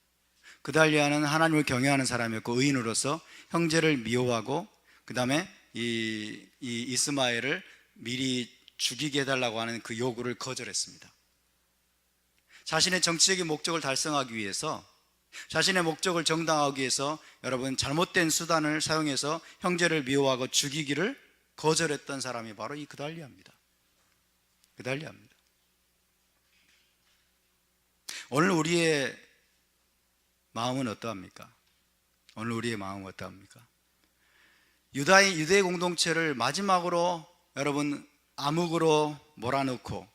그달리아는 하나님을 경외하는 사람이었고 의인으로서 형제를 미워하고 그 다음에 이 이스마엘을 미리 죽이게 해달라고 하는 그 요구를 거절했습니다. 자신의 정치적인 목적을 달성하기 위해서, 자신의 목적을 정당화하기 위해서 여러분 잘못된 수단을 사용해서 형제를 미워하고 죽이기를 거절했던 사람이 바로 이 그달리아입니다. 오늘 우리의 마음은 어떠합니까? 유대 공동체를 마지막으로 여러분 암흑으로 몰아넣고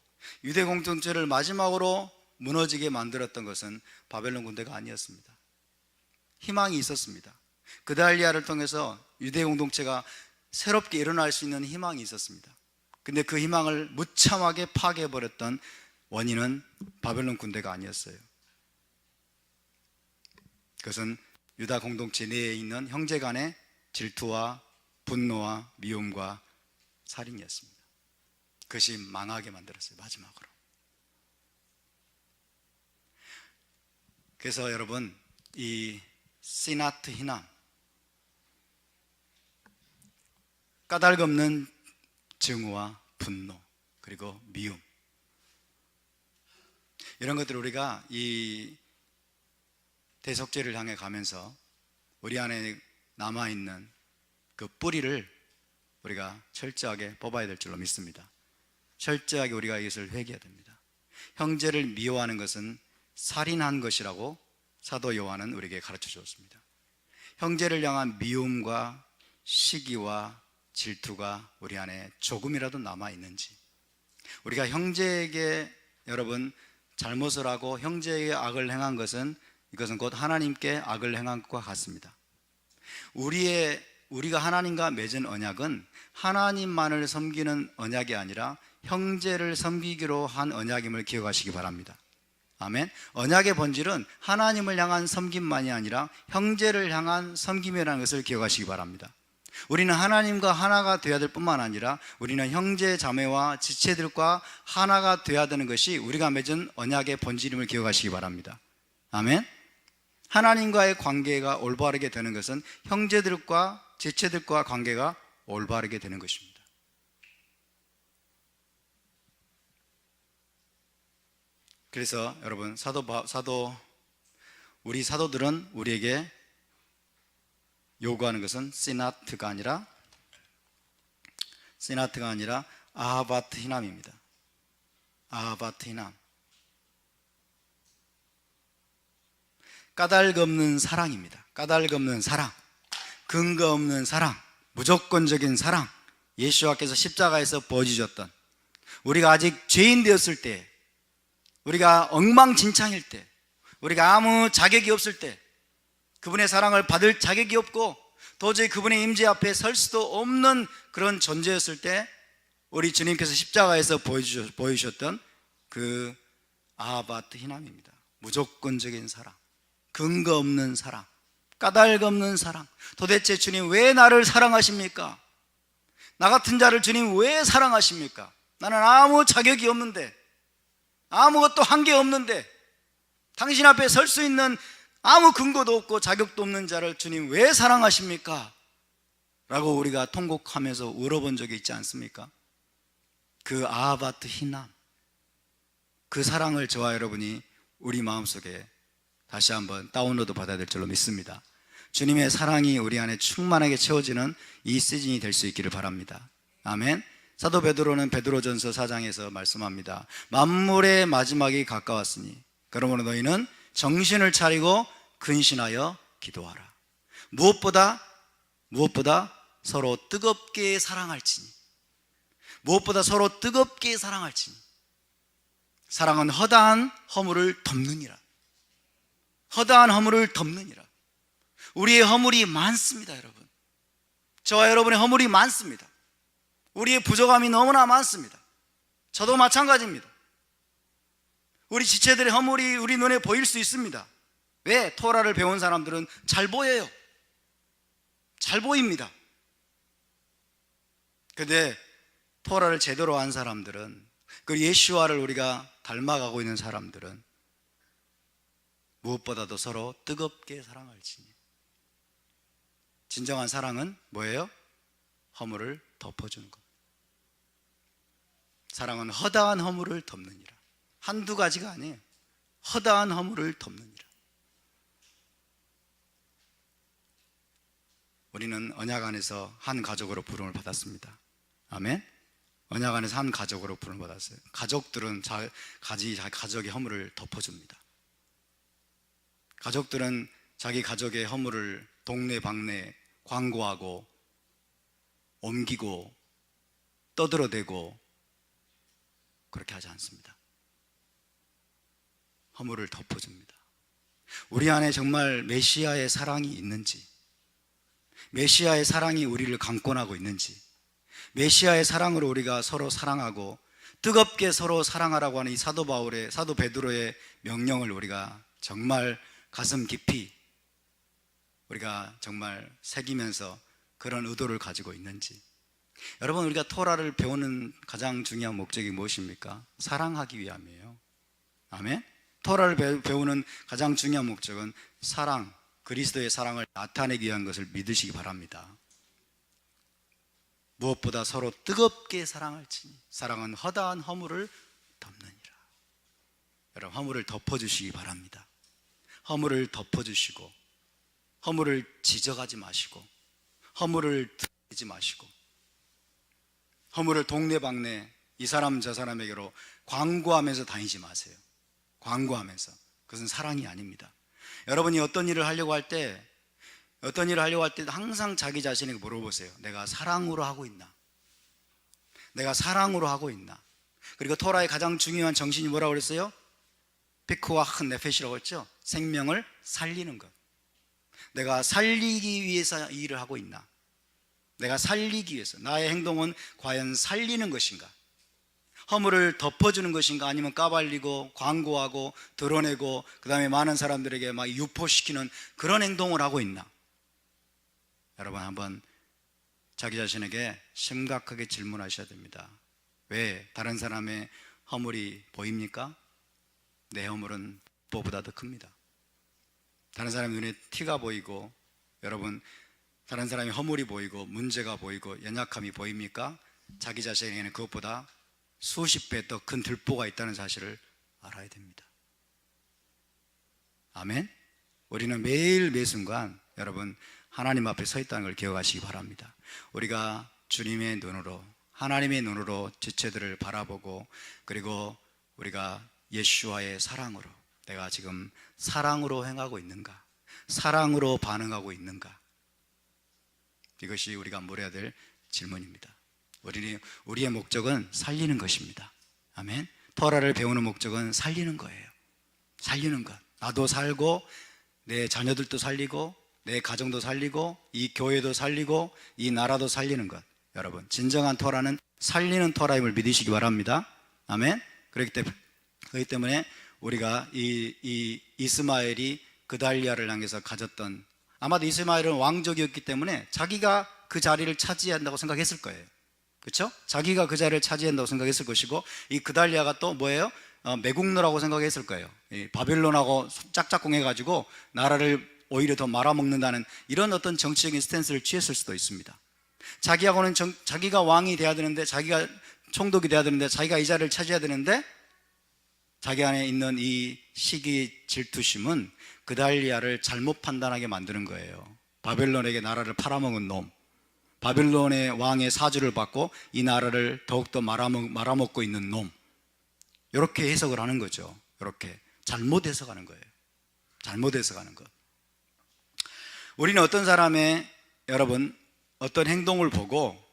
유대 공동체를 마지막으로 무너지게 만들었던 것은 바벨론 군대가 아니었습니다. 희망이 있었습니다. 그달리아를 통해서 유대 공동체가 새롭게 일어날 수 있는 희망이 있었습니다. 근데 그 희망을 무참하게 파괴해버렸던 원인은 바벨론 군대가 아니었어요. 그것은 유다 공동체 내에 있는 형제 간의 질투와 분노와 미움과 살인이었습니다. 그것이 망하게 만들었어요, 마지막으로. 그래서 여러분, 이 시나트 희남, 까닭없는 증오와 분노, 그리고 미움, 이런 것들을 우리가 이 대속죄를 향해 가면서 우리 안에 남아있는 그 뿌리를 우리가 철저하게 뽑아야 될 줄로 믿습니다. 철저하게 우리가 이것을 회개해야 됩니다. 형제를 미워하는 것은 살인한 것이라고 사도 요한은 우리에게 가르쳐 주었습니다. 형제를 향한 미움과 시기와 질투가 우리 안에 조금이라도 남아있는지, 우리가 형제에게 여러분 잘못을 하고 형제에게 악을 행한 것은 이것은 곧 하나님께 악을 행한 것과 같습니다. 우리가 하나님과 맺은 언약은 하나님만을 섬기는 언약이 아니라 형제를 섬기기로 한 언약임을 기억하시기 바랍니다. 아멘. 언약의 본질은 하나님을 향한 섬김만이 아니라 형제를 향한 섬김이라는 것을 기억하시기 바랍니다. 우리는 하나님과 하나가 되어야 될 뿐만 아니라 우리는 형제 자매와 지체들과 하나가 되어야 되는 것이 우리가 맺은 언약의 본질임을 기억하시기 바랍니다. 아멘. 하나님과의 관계가 올바르게 되는 것은 형제들과 지체들과 관계가 올바르게 되는 것입니다. 그래서 여러분, 우리 사도들은 우리에게 요구하는 것은 시나트가 아니라 아하바트 희남입니다. 아하바트 희남, 까닭 없는 사랑입니다. 까닭 없는 사랑, 근거 없는 사랑, 무조건적인 사랑. 예수와께서 십자가에서 보여주셨던, 우리가 아직 죄인 되었을 때, 우리가 엉망진창일 때, 우리가 아무 자격이 없을 때, 그분의 사랑을 받을 자격이 없고 도저히 그분의 임재 앞에 설 수도 없는 그런 존재였을 때 우리 주님께서 십자가에서 보여주셨던 그 아하바트 희남입니다. 무조건적인 사랑, 근거 없는 사랑, 까닭 없는 사랑. 도대체 주님 왜 나를 사랑하십니까? 나 같은 자를 주님 왜 사랑하십니까? 나는 아무 자격이 없는데, 아무것도 한 게 없는데, 당신 앞에 설 수 있는 아무 근거도 없고 자격도 없는 자를 주님 왜 사랑하십니까? 라고 우리가 통곡하면서 울어본 적이 있지 않습니까? 그 아하바트 희남, 그 사랑을 저와 여러분이 우리 마음속에 다시 한번 다운로드 받아야 될 줄로 믿습니다. 주님의 사랑이 우리 안에 충만하게 채워지는 이 시즌이 될 수 있기를 바랍니다. 아멘. 사도 베드로는 베드로전서 4장에서 말씀합니다. 만물의 마지막이 가까웠으니 그러므로 너희는 정신을 차리고 근신하여 기도하라. 무엇보다 서로 뜨겁게 사랑할지니, 무엇보다 서로 뜨겁게 사랑할지니. 사랑은 허다한 허물을 덮느니라. 허다한 허물을 덮느니라. 우리의 허물이 많습니다, 여러분. 저와 여러분의 허물이 많습니다. 우리의 부족함이 너무나 많습니다. 저도 마찬가지입니다. 우리 지체들의 허물이 우리 눈에 보일 수 있습니다. 왜? 토라를 배운 사람들은 잘 보여요. 잘 보입니다. 그런데 토라를 제대로 한 사람들은, 그 예수와를 우리가 닮아가고 있는 사람들은 무엇보다도 서로 뜨겁게 사랑할지니. 진정한 사랑은 뭐예요? 허물을 덮어주는 것. 사랑은 허다한 허물을 덮느니라. 한두 가지가 아니에요. 허다한 허물을 덮느니라. 우리는 언약 안에서 한 가족으로 부름을 받았습니다. 아멘. 언약 안에서 한 가족으로 부름을 받았어요. 가족들은 가족의 허물을 덮어줍니다. 가족들은 자기 가족의 허물을 동네 방네 광고하고 옮기고 떠들어대고 그렇게 하지 않습니다. 허물을 덮어줍니다. 우리 안에 정말 메시아의 사랑이 있는지, 메시아의 사랑이 우리를 강권하고 있는지, 메시아의 사랑으로 우리가 서로 사랑하고 뜨겁게 서로 사랑하라고 하는 이 사도 바울의, 사도 베드로의 명령을 우리가 정말 가슴 깊이 우리가 정말 새기면서 그런 의도를 가지고 있는지. 여러분, 우리가 토라를 배우는 가장 중요한 목적이 무엇입니까? 사랑하기 위함이에요. 아멘? 토라를 배우는 가장 중요한 목적은 사랑, 그리스도의 사랑을 나타내기 위한 것을 믿으시기 바랍니다. 무엇보다 서로 뜨겁게 사랑할지니 사랑은 허다한 허물을 덮느니라. 여러분, 허물을 덮어주시기 바랍니다. 허물을 덮어주시고 허물을 지적하지 마시고 허물을 드리지 마시고 허물을 동네방네 이 사람 저 사람에게로 광고하면서 다니지 마세요. 광고하면서. 그것은 사랑이 아닙니다. 여러분이 어떤 일을 하려고 할 때 항상 자기 자신에게 물어보세요. 내가 사랑으로 하고 있나? 내가 사랑으로 하고 있나? 그리고 토라의 가장 중요한 정신이 뭐라고 그랬어요? 피크와 큰 네펫이라고 했죠? 생명을 살리는 것. 내가 살리기 위해서 이 일을 하고 있나? 내가 살리기 위해서, 나의 행동은 과연 살리는 것인가? 허물을 덮어주는 것인가? 아니면 까발리고 광고하고 드러내고 그 다음에 많은 사람들에게 막 유포시키는 그런 행동을 하고 있나? 여러분, 한번 자기 자신에게 심각하게 질문하셔야 됩니다. 왜 다른 사람의 허물이 보입니까? 내 허물은 뽀보다 더 큽니다. 다른 사람 눈에 티가 보이고, 여러분, 다른 사람의 허물이 보이고 문제가 보이고 연약함이 보입니까? 자기 자신에게는 그것보다 수십 배 더 큰 들보가 있다는 사실을 알아야 됩니다. 아멘? 우리는 매일 매순간 여러분 하나님 앞에 서 있다는 걸 기억하시기 바랍니다. 우리가 주님의 눈으로, 하나님의 눈으로 지체들을 바라보고, 그리고 우리가 예수와의 사랑으로, 내가 지금 사랑으로 행하고 있는가? 사랑으로 반응하고 있는가? 이것이 우리가 물어야 될 질문입니다. 우리의 목적은 살리는 것입니다. 아멘. 토라를 배우는 목적은 살리는 거예요. 살리는 것. 나도 살고 내 자녀들도 살리고 내 가정도 살리고 이 교회도 살리고 이 나라도 살리는 것. 여러분, 진정한 토라는 살리는 토라임을 믿으시기 바랍니다. 아멘. 그렇기 때문에 우리가 이 이스마엘이 그달리아를 향해서 가졌던, 아마도 이스마엘은 왕족이었기 때문에 자기가 그 자리를 차지해야 한다고 생각했을 거예요. 그렇죠? 자기가 그 자리를 차지한다고 생각했을 것이고, 이 그달리아가 또 뭐예요? 매국노라고 생각했을 거예요. 바빌론하고 짝짝꿍해가지고 나라를 오히려 더 말아먹는다는 이런 어떤 정치적인 스탠스를 취했을 수도 있습니다. 자기하고는 자기가 왕이 돼야 되는데, 자기가 총독이 돼야 되는데, 자기가 이 자리를 차지해야 되는데, 자기 안에 있는 이 시기 질투심은 그달리아를 잘못 판단하게 만드는 거예요. 바벨론에게 나라를 팔아먹은 놈, 바벨론의 왕의 사주를 받고 이 나라를 더욱더 말아먹고 있는 놈, 이렇게 해석을 하는 거죠. 이렇게 잘못 해석하는 거예요. 잘못 해석하는 것. 우리는 어떤 사람의, 여러분, 어떤 행동을 보고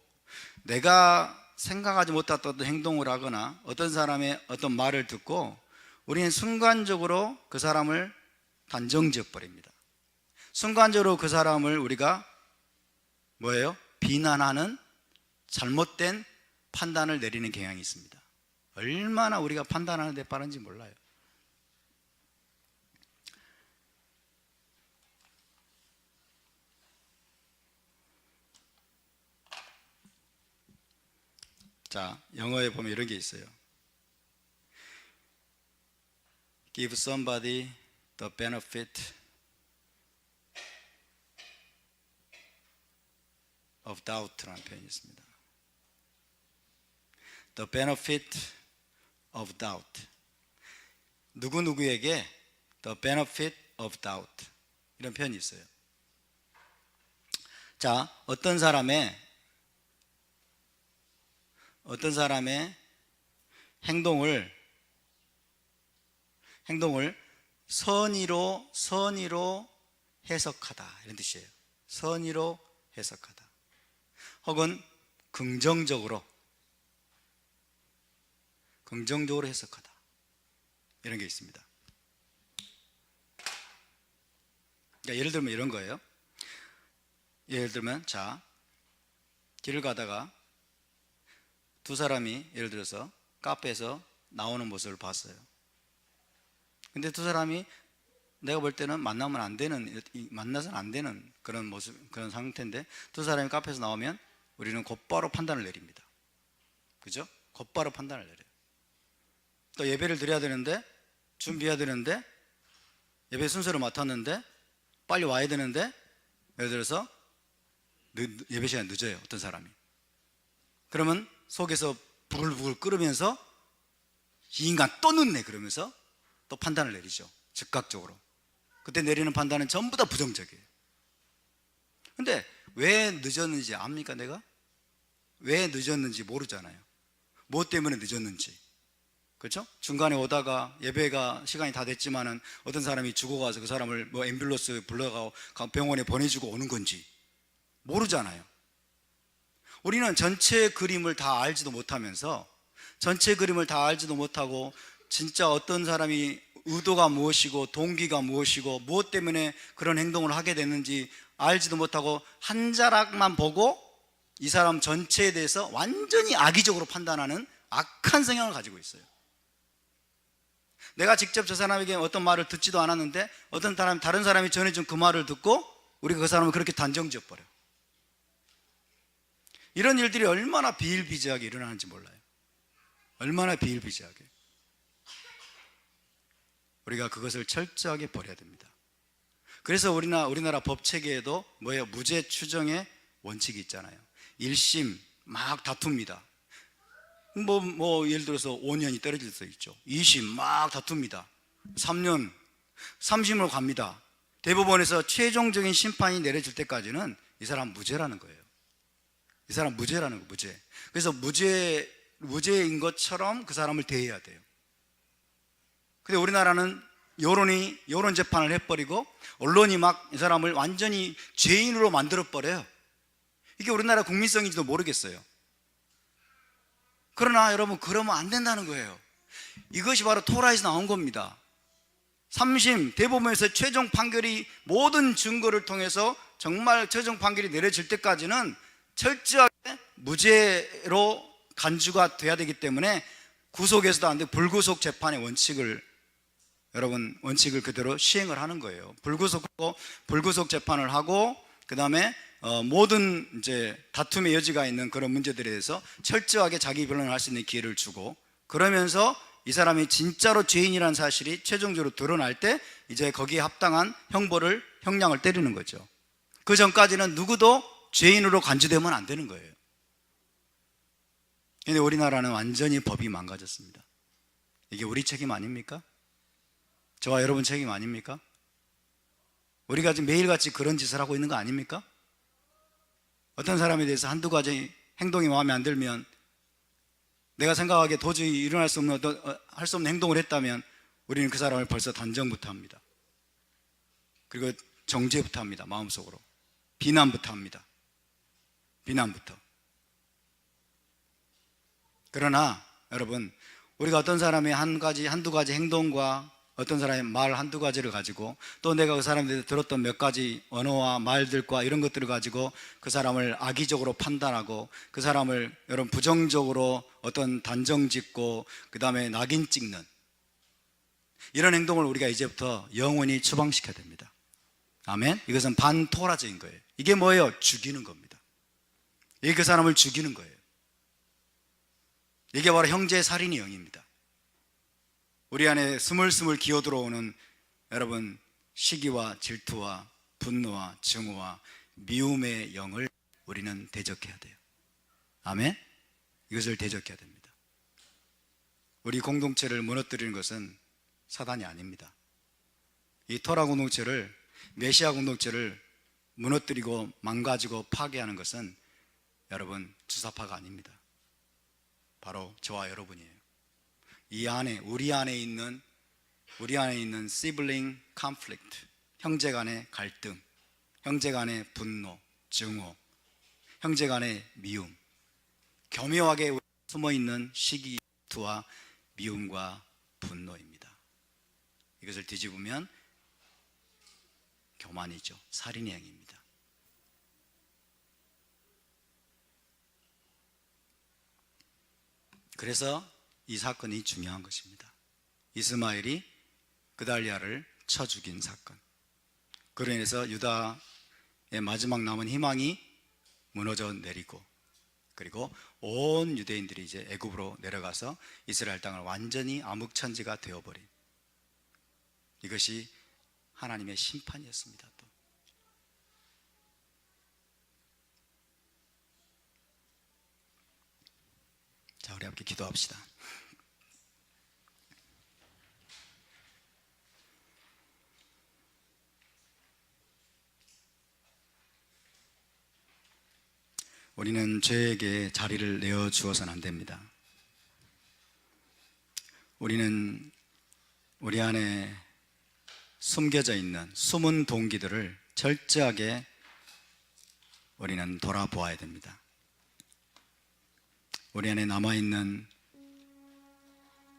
내가 생각하지 못했던 어떤 행동을 하거나 어떤 사람의 어떤 말을 듣고 우리는 순간적으로 그 사람을 단정지어 버립니다. 순간적으로 그 사람을 우리가 뭐예요? 비난하는 잘못된 판단을 내리는 경향이 있습니다. 얼마나 우리가 판단하는 데 빠른지 몰라요. 자, 영어에 보면 이런 게 있어요. Give somebody the benefit of doubt라는 표현이 있습니다. The benefit of doubt. 누구누구에게 the benefit of doubt, 이런 표현이 있어요. 자, 어떤 사람의 행동을 선의로 해석하다, 이런 뜻이에요. 선의로 해석하다. 혹은 긍정적으로 해석하다, 이런 게 있습니다. 그러니까 예를 들면 이런 거예요. 예를 들면, 자, 길을 가다가 두 사람이 예를 들어서 카페에서 나오는 모습을 봤어요. 근데 두 사람이 내가 볼 때는 만나서는 안 되는 그런 모습, 그런 상태인데, 두 사람이 카페에서 나오면 우리는 곧바로 판단을 내립니다. 그죠? 곧바로 판단을 내려요. 또 예배를 드려야 되는데, 준비해야 되는데, 예배 순서를 맡았는데 빨리 와야 되는데, 예를 들어서 예배 시간이 늦어요, 어떤 사람이. 그러면 속에서 부글부글 끓으면서 이 인간 또 늦네 그러면서 또 판단을 내리죠, 즉각적으로. 그때 내리는 판단은 전부 다 부정적이에요. 근데 왜 늦었는지 압니까? 내가 왜 늦었는지 모르잖아요. 뭐 때문에 늦었는지. 그렇죠? 중간에 오다가 예배가 시간이 다 됐지만은 어떤 사람이 죽어가서 그 사람을 뭐 앰뷸런스 불러가고 병원에 보내주고 오는 건지 모르잖아요. 우리는 전체 그림을 다 알지도 못하면서, 전체 그림을 다 알지도 못하고 진짜 어떤 사람이 의도가 무엇이고 동기가 무엇이고 무엇 때문에 그런 행동을 하게 됐는지 알지도 못하고 한 자락만 보고 이 사람 전체에 대해서 완전히 악의적으로 판단하는 악한 성향을 가지고 있어요. 내가 직접 저 사람에게 어떤 말을 듣지도 않았는데 어떤 사람, 다른 사람이 전해준 그 말을 듣고 우리가 그 사람을 그렇게 단정지어버려. 이런 일들이 얼마나 비일비재하게 일어나는지 몰라요. 얼마나 비일비재하게. 우리가 그것을 철저하게 버려야 됩니다. 그래서 우리나라 법 체계에도 뭐예요? 무죄 추정의 원칙이 있잖아요. 1심 막 다툽니다. 뭐 예를 들어서 5년이 떨어질 수 있죠. 2심 막 다툽니다. 3년, 3심으로 갑니다. 대법원에서 최종적인 심판이 내려질 때까지는 이 사람 무죄라는 거예요. 이 사람 무죄라는 거예요. 무죄. 그래서 무죄인 것처럼 그 사람을 대해야 돼요. 근데 우리나라는 여론 재판을 해버리고 언론이 막 이 사람을 완전히 죄인으로 만들어버려요. 이게 우리나라 국민성인지도 모르겠어요. 그러나 여러분, 그러면 안 된다는 거예요. 이것이 바로 토라에서 나온 겁니다. 3심 대법원에서 최종 판결이 모든 증거를 통해서 정말 최종 판결이 내려질 때까지는 철저하게 무죄로 간주가 돼야 되기 때문에 구속에서도 안 되고 불구속 재판의 원칙을 그대로 시행을 하는 거예요. 불구속 재판을 하고 그 다음에 모든 이제 다툼의 여지가 있는 그런 문제들에 대해서 철저하게 자기 변론을 할 수 있는 기회를 주고, 그러면서 이 사람이 진짜로 죄인이라는 사실이 최종적으로 드러날 때 이제 거기에 합당한 형량을 때리는 거죠. 그 전까지는 누구도 죄인으로 간주되면 안 되는 거예요. 근데 우리나라는 완전히 법이 망가졌습니다. 이게 우리 책임 아닙니까? 저와 여러분 책임 아닙니까? 우리가 지금 매일같이 그런 짓을 하고 있는 거 아닙니까? 어떤 사람에 대해서 한두 가지 행동이 마음에 안 들면, 내가 생각하기에 도저히 일어날 수 없는 할 수 없는 행동을 했다면 우리는 그 사람을 벌써 단정부터 합니다. 그리고 정죄부터 합니다. 마음속으로 비난부터 합니다. 비난부터. 그러나 여러분, 우리가 어떤 사람의 한두 가지 행동과 어떤 사람의 말 한두 가지를 가지고, 또 내가 그 사람들이 들었던 몇 가지 언어와 말들과 이런 것들을 가지고 그 사람을 악의적으로 판단하고 그 사람을 여러분 부정적으로 어떤 단정 짓고 그 다음에 낙인 찍는 이런 행동을 우리가 이제부터 영원히 추방시켜야 됩니다. 아멘. 이것은 반토라적인 거예요. 이게 뭐예요? 죽이는 겁니다. 이게 그 사람을 죽이는 거예요. 이게 바로 형제살인의 영입니다. 우리 안에 스물스물 기어 들어오는 여러분 시기와 질투와 분노와 증오와 미움의 영을 우리는 대적해야 돼요. 아멘. 이것을 대적해야 됩니다. 우리 공동체를 무너뜨리는 것은 사단이 아닙니다. 이 토라 공동체를, 메시아 공동체를 무너뜨리고 망가지고 파괴하는 것은 여러분 주사파가 아닙니다. 바로 저와 여러분이에요. 우리 안에 있는 sibling conflict, 형제 간의 갈등, 형제 간의 분노, 증오, 형제 간의 미움, 교묘하게 숨어있는 시기, 질투와 미움과 분노입니다. 이것을 뒤집으면 교만이죠. 살인의 행위입니다. 그래서 이 사건이 중요한 것입니다. 이스마엘이 그달리아를 쳐 죽인 사건. 그로 인해서 유다의 마지막 남은 희망이 무너져 내리고, 그리고 온 유대인들이 이제 애굽으로 내려가서 이스라엘 땅을 완전히 암흑천지가 되어버린, 이것이 하나님의 심판이었습니다. 또 자, 우리 함께 기도합시다. 우리는 죄에게 자리를 내어주어서는 안 됩니다. 우리는 우리 안에 숨겨져 있는 숨은 동기들을 철저하게 우리는 돌아보아야 됩니다. 우리 안에 남아있는,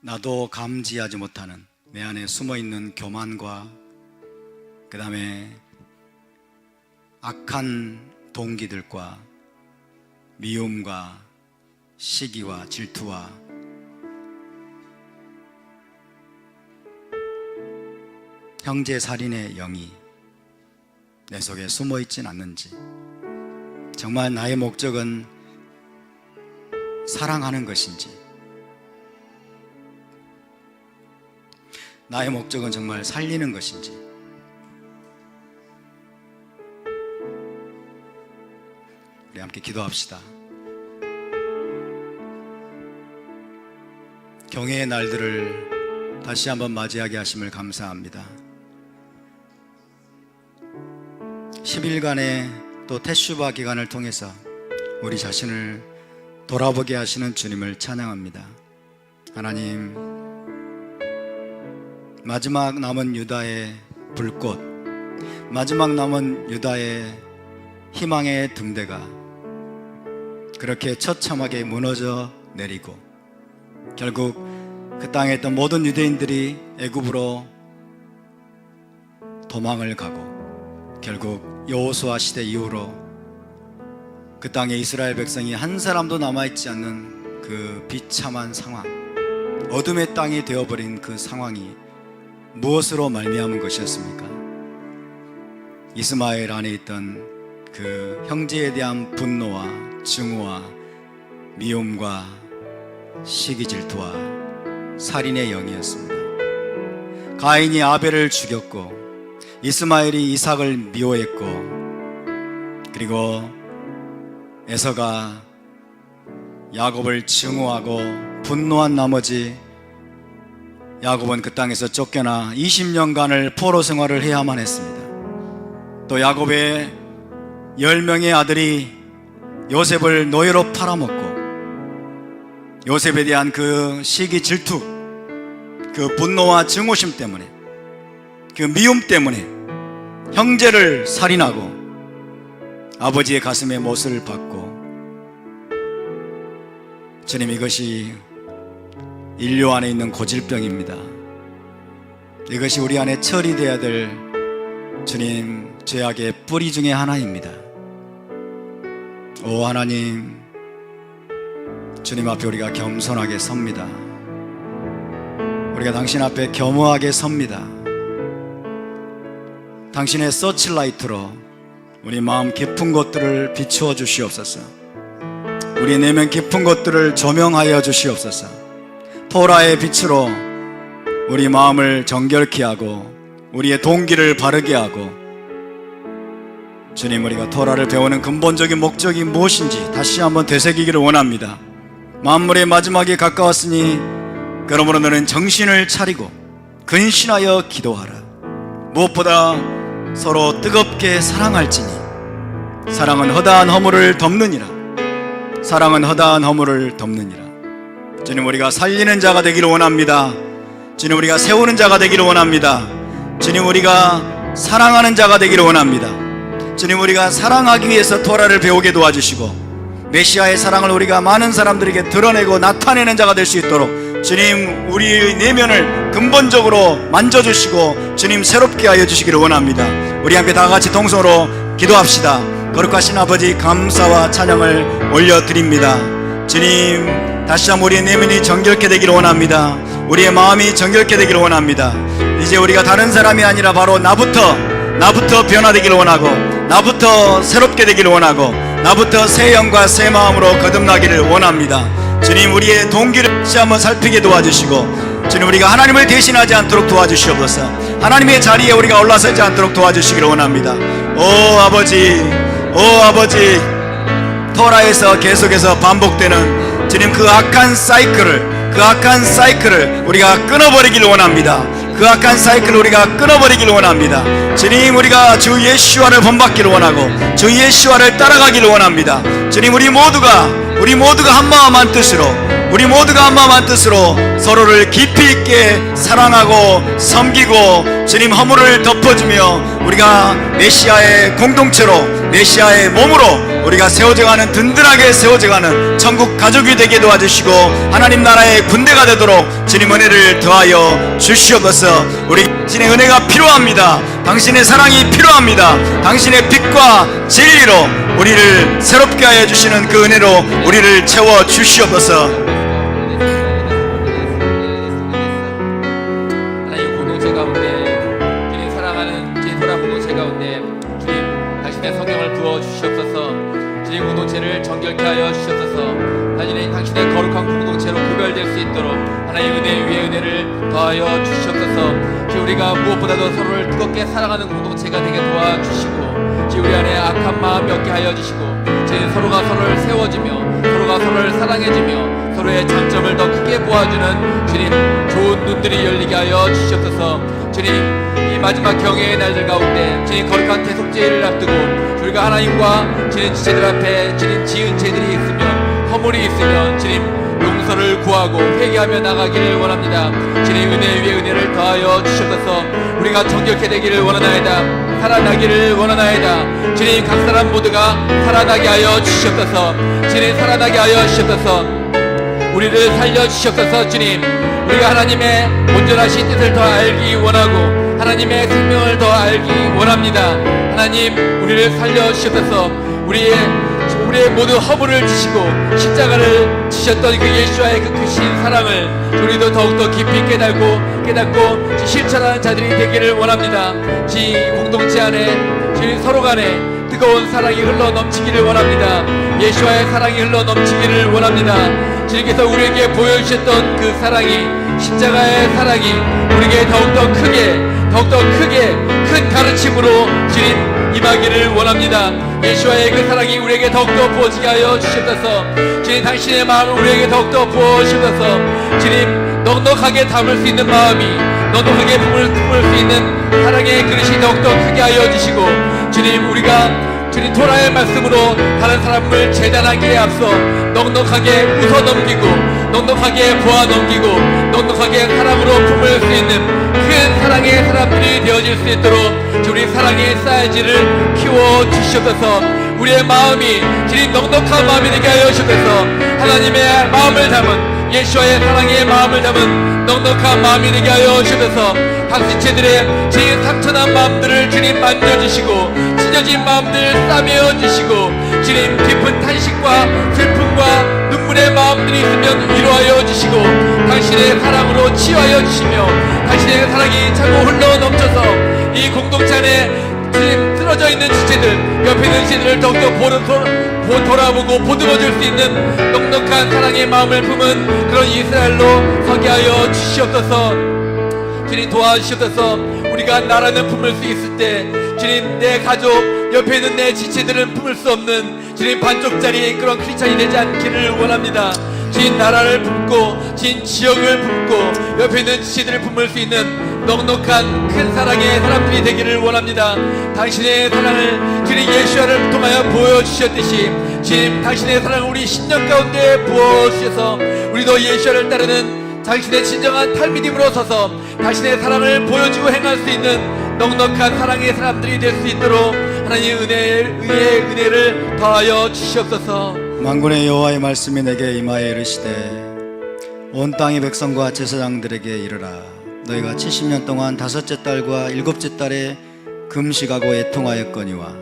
나도 감지하지 못하는 내 안에 숨어있는 교만과 그 다음에 악한 동기들과 미움과 시기와 질투와 형제 살인의 영이 내 속에 숨어 있진 않는지, 정말 나의 목적은 사랑하는 것인지, 나의 목적은 정말 살리는 것인지, 우리 함께 기도합시다. 경외의 날들을 다시 한번 맞이하게 하심을 감사합니다. 10일간의 또 테슈바 기간을 통해서 우리 자신을 돌아보게 하시는 주님을 찬양합니다. 하나님, 마지막 남은 유다의 불꽃, 마지막 남은 유다의 희망의 등대가 그렇게 처참하게 무너져 내리고, 결국 그 땅에 있던 모든 유대인들이 애굽으로 도망을 가고, 결국 여호수아 시대 이후로 그 땅에 이스라엘 백성이 한 사람도 남아있지 않는 그 비참한 상황, 어둠의 땅이 되어버린 그 상황이 무엇으로 말미암은 것이었습니까? 이스마엘 안에 있던 그 형제에 대한 분노와 증오와 미움과 시기 질투와 살인의 영이었습니다. 가인이 아벨을 죽였고, 이스마엘이 이삭을 미워했고, 그리고 에서가 야곱을 증오하고 분노한 나머지 야곱은 그 땅에서 쫓겨나 20년간을 포로 생활을 해야만 했습니다. 또 야곱의 10명의 아들이 요셉을 노예로 팔아먹고, 요셉에 대한 그 시기 질투, 그 분노와 증오심 때문에, 그 미움 때문에 형제를 살인하고 아버지의 가슴에 못을 박고, 주님, 이것이 인류 안에 있는 고질병입니다. 이것이 우리 안에 처리되어야 될, 주님, 죄악의 뿌리 중에 하나입니다. 오 하나님, 주님 앞에 우리가 겸손하게 섭니다. 우리가 당신 앞에 겸허하게 섭니다. 당신의 서치라이트로 우리 마음 깊은 것들을 비추어 주시옵소서. 우리 내면 깊은 것들을 조명하여 주시옵소서. 토라의 빛으로 우리 마음을 정결케 하고 우리의 동기를 바르게 하고, 주님, 우리가 토라를 배우는 근본적인 목적이 무엇인지 다시 한번 되새기기를 원합니다. 만물의 마지막이 가까웠으니 그러므로 너는 정신을 차리고 근신하여 기도하라. 무엇보다 서로 뜨겁게 사랑할지니 사랑은 허다한 허물을 덮느니라. 사랑은 허다한 허물을 덮느니라. 주님, 우리가 살리는 자가 되기를 원합니다. 주님, 우리가 세우는 자가 되기를 원합니다. 주님, 우리가 사랑하는 자가 되기를 원합니다. 주님, 우리가 사랑하기 위해서 토라를 배우게 도와주시고, 메시아의 사랑을 우리가 많은 사람들에게 드러내고 나타내는 자가 될 수 있도록 주님, 우리의 내면을 근본적으로 만져주시고 주님 새롭게 하여 주시기를 원합니다. 우리 함께 다 같이 동성으로 기도합시다. 거룩하신 아버지, 감사와 찬양을 올려드립니다. 주님, 다시 한번 우리의 내면이 정결케 되기를 원합니다. 우리의 마음이 정결케 되기를 원합니다. 이제 우리가 다른 사람이 아니라 바로 나부터 변화되기를 원하고, 나부터 새롭게 되기를 원하고, 나부터 새 영과 새 마음으로 거듭나기를 원합니다. 주님, 우리의 동기를 다시 한번 살피게 도와주시고, 주님, 우리가 하나님을 대신하지 않도록 도와주시옵소서. 하나님의 자리에 우리가 올라서지 않도록 도와주시기를 원합니다. 오 아버지, 토라에서 계속해서 반복되는 주님 그 악한 사이클을 우리가 끊어버리기를 원합니다. 그 악한 사이클을 우리가 끊어버리기를 원합니다. 주님, 우리가 주 예수와를 본받기를 원하고 주 예수와를 따라가기를 원합니다. 주님, 우리 모두가 한마음 한뜻으로 서로를 깊이 있게 사랑하고 섬기고 주님 허물을 덮어주며 우리가 메시아의 공동체로, 메시아의 몸으로 우리가 세워져가는, 든든하게 세워져가는 천국 가족이 되게 도와주시고 하나님 나라의 군대가 되도록 주님 은혜를 더하여 주시옵소서. 우리 당신의 은혜가 필요합니다. 당신의 사랑이 필요합니다. 당신의 빛과 진리로 우리를 새롭게 하여 주시는 그 은혜로 우리를 채워 주시옵소서. 하나님 공동체 가운데, 주님 사랑하는 주님 토라 공동체 가운데 주님 당신의 성령을 부어 주시옵소서. 주님 공동체를 정결케 하여 주시옵소서. 당신의 거룩한 공동체로 구별될 수 있도록 하나님 은혜 위에 은혜를 더하여 주시옵소서. 주님, 우리가 무엇보다도 서로를 뜨겁게 사랑하는 공동체가 되게 도와주시고, 주님, 우리 안에 악한 마음이 없게 하여 주시고, 주님, 서로가 서로를 세워주며 서로가 서로를 사랑해주며 서로의 장점을 더 크게 보아주는 주님 좋은 눈들이 열리게 하여 주시옵소서. 주님, 이 마지막 경외의 날들 가운데 주님 거룩한 대속죄를 앞두고 우리가 하나님과 주님 지체들 앞에 주님 지은 죄들이 있으면, 허물이 있으면 주님 용서를 구하고 회개하며 나가기를 원합니다. 주님 은혜 위에 은혜를 더하여 주시옵소서. 우리가 정결케 되기를 원하나이다. 살아나기를 원하나이다. 주님, 각 사람 모두가 살아나게 하여 주시옵소서. 주님, 살아나게 하여 주시옵소서. 우리를 살려주시옵소서. 주님, 우리가 하나님의 온전하신 뜻을 더 알기 원하고 하나님의 생명을 더 알기 원합니다. 하나님, 우리를 살려주시옵소서. 우리의 모든 허물을 지시고 십자가를 지셨던 그 예수와의 그 크신 사랑을 우리도 더욱더 깊이 깨닫고 실천하는 자들이 되기를 원합니다. 이 공동체 안에 서로 간에 뜨거운 사랑이 흘러 넘치기를 원합니다. 예수와의 사랑이 흘러 넘치기를 원합니다. 주님께서 우리에게 보여주셨던 그 사랑이, 십자가의 사랑이 우리에게 더욱더 크게 큰 가르침으로 주님 임하기를 원합니다. 예수와의 그 사랑이 우리에게 더욱더 부어지게 하여 주시옵소서. 주님, 당신의 마음을 우리에게 더욱더 부어주시옵소서. 주님, 넉넉하게 담을 수 있는 마음이, 넉넉하게 품을 수 있는 사랑의 그릇이 더욱더 크게 하여 주시고, 주님, 우리가 주님 토라의 말씀으로 다른 사람을 재단하기에 앞서 넉넉하게 웃어넘기고, 넉넉하게 보아넘기고, 넉넉하게 사랑으로 품을 수 있는 큰 사랑의 사람들이 되어질 수 있도록 우리 사랑의 사이즈를 키워주시옵소서. 우리의 마음이 주님 넉넉한 마음이 되게 하여 주옵소서. 하나님의 마음을 담은, 예수와의 사랑의 마음을 담은 넉넉한 마음이 되게 하여 주옵소서. 각 지체들의 주님 상처난 마음들을 주님 만져주시고, 찢어진 마음들 싸매어 주시고, 주님 깊은 탄식과 슬픔과 눈물의 마음들이 있으면 위로하여 주시고, 당신의 사랑으로 치유하여 주시며, 당신의 사랑이 차고 흘러 넘쳐서 이 공동체 안에 주님 쓰러져 있는 지체들, 옆에 있는 지체들을 더욱더 돌아보고 보듬어줄 수 있는 넉넉한 사랑의 마음을 품은 그런 이스라엘로 서게 하여 주시옵소서. 주님, 도와주시옵소서. 우리가 나라는 품을 수 있을 때 주님, 내 가족, 옆에 있는 내 지체들은 품을 수 없는 주님 반쪽짜리 그런 크리스찬이 되지 않기를 원합니다. 주님, 나라를 품고 주님 지역을 품고 옆에 있는 지체들을 품을 수 있는 넉넉한 큰 사랑의 사람들이 되기를 원합니다. 당신의 사랑을 주님 예수와를 통하여 보여주셨듯이 주님, 당신의 사랑을 우리 신령 가운데 부어주셔서 우리도 예수와를 따르는 당신의 진정한 탈미님으로 서서 당신의 사랑을 보여주고 행할 수 있는 넉넉한 사랑의 사람들이 될 수 있도록 하나님 은혜를 더하여 주시옵소서. 만군의 여호와의 말씀이 내게 임하여 이르시되 온 땅의 백성과 제사장들에게 이르라. 너희가 70년 동안 다섯째 달과 일곱째 달에 금식하고 애통하였거니와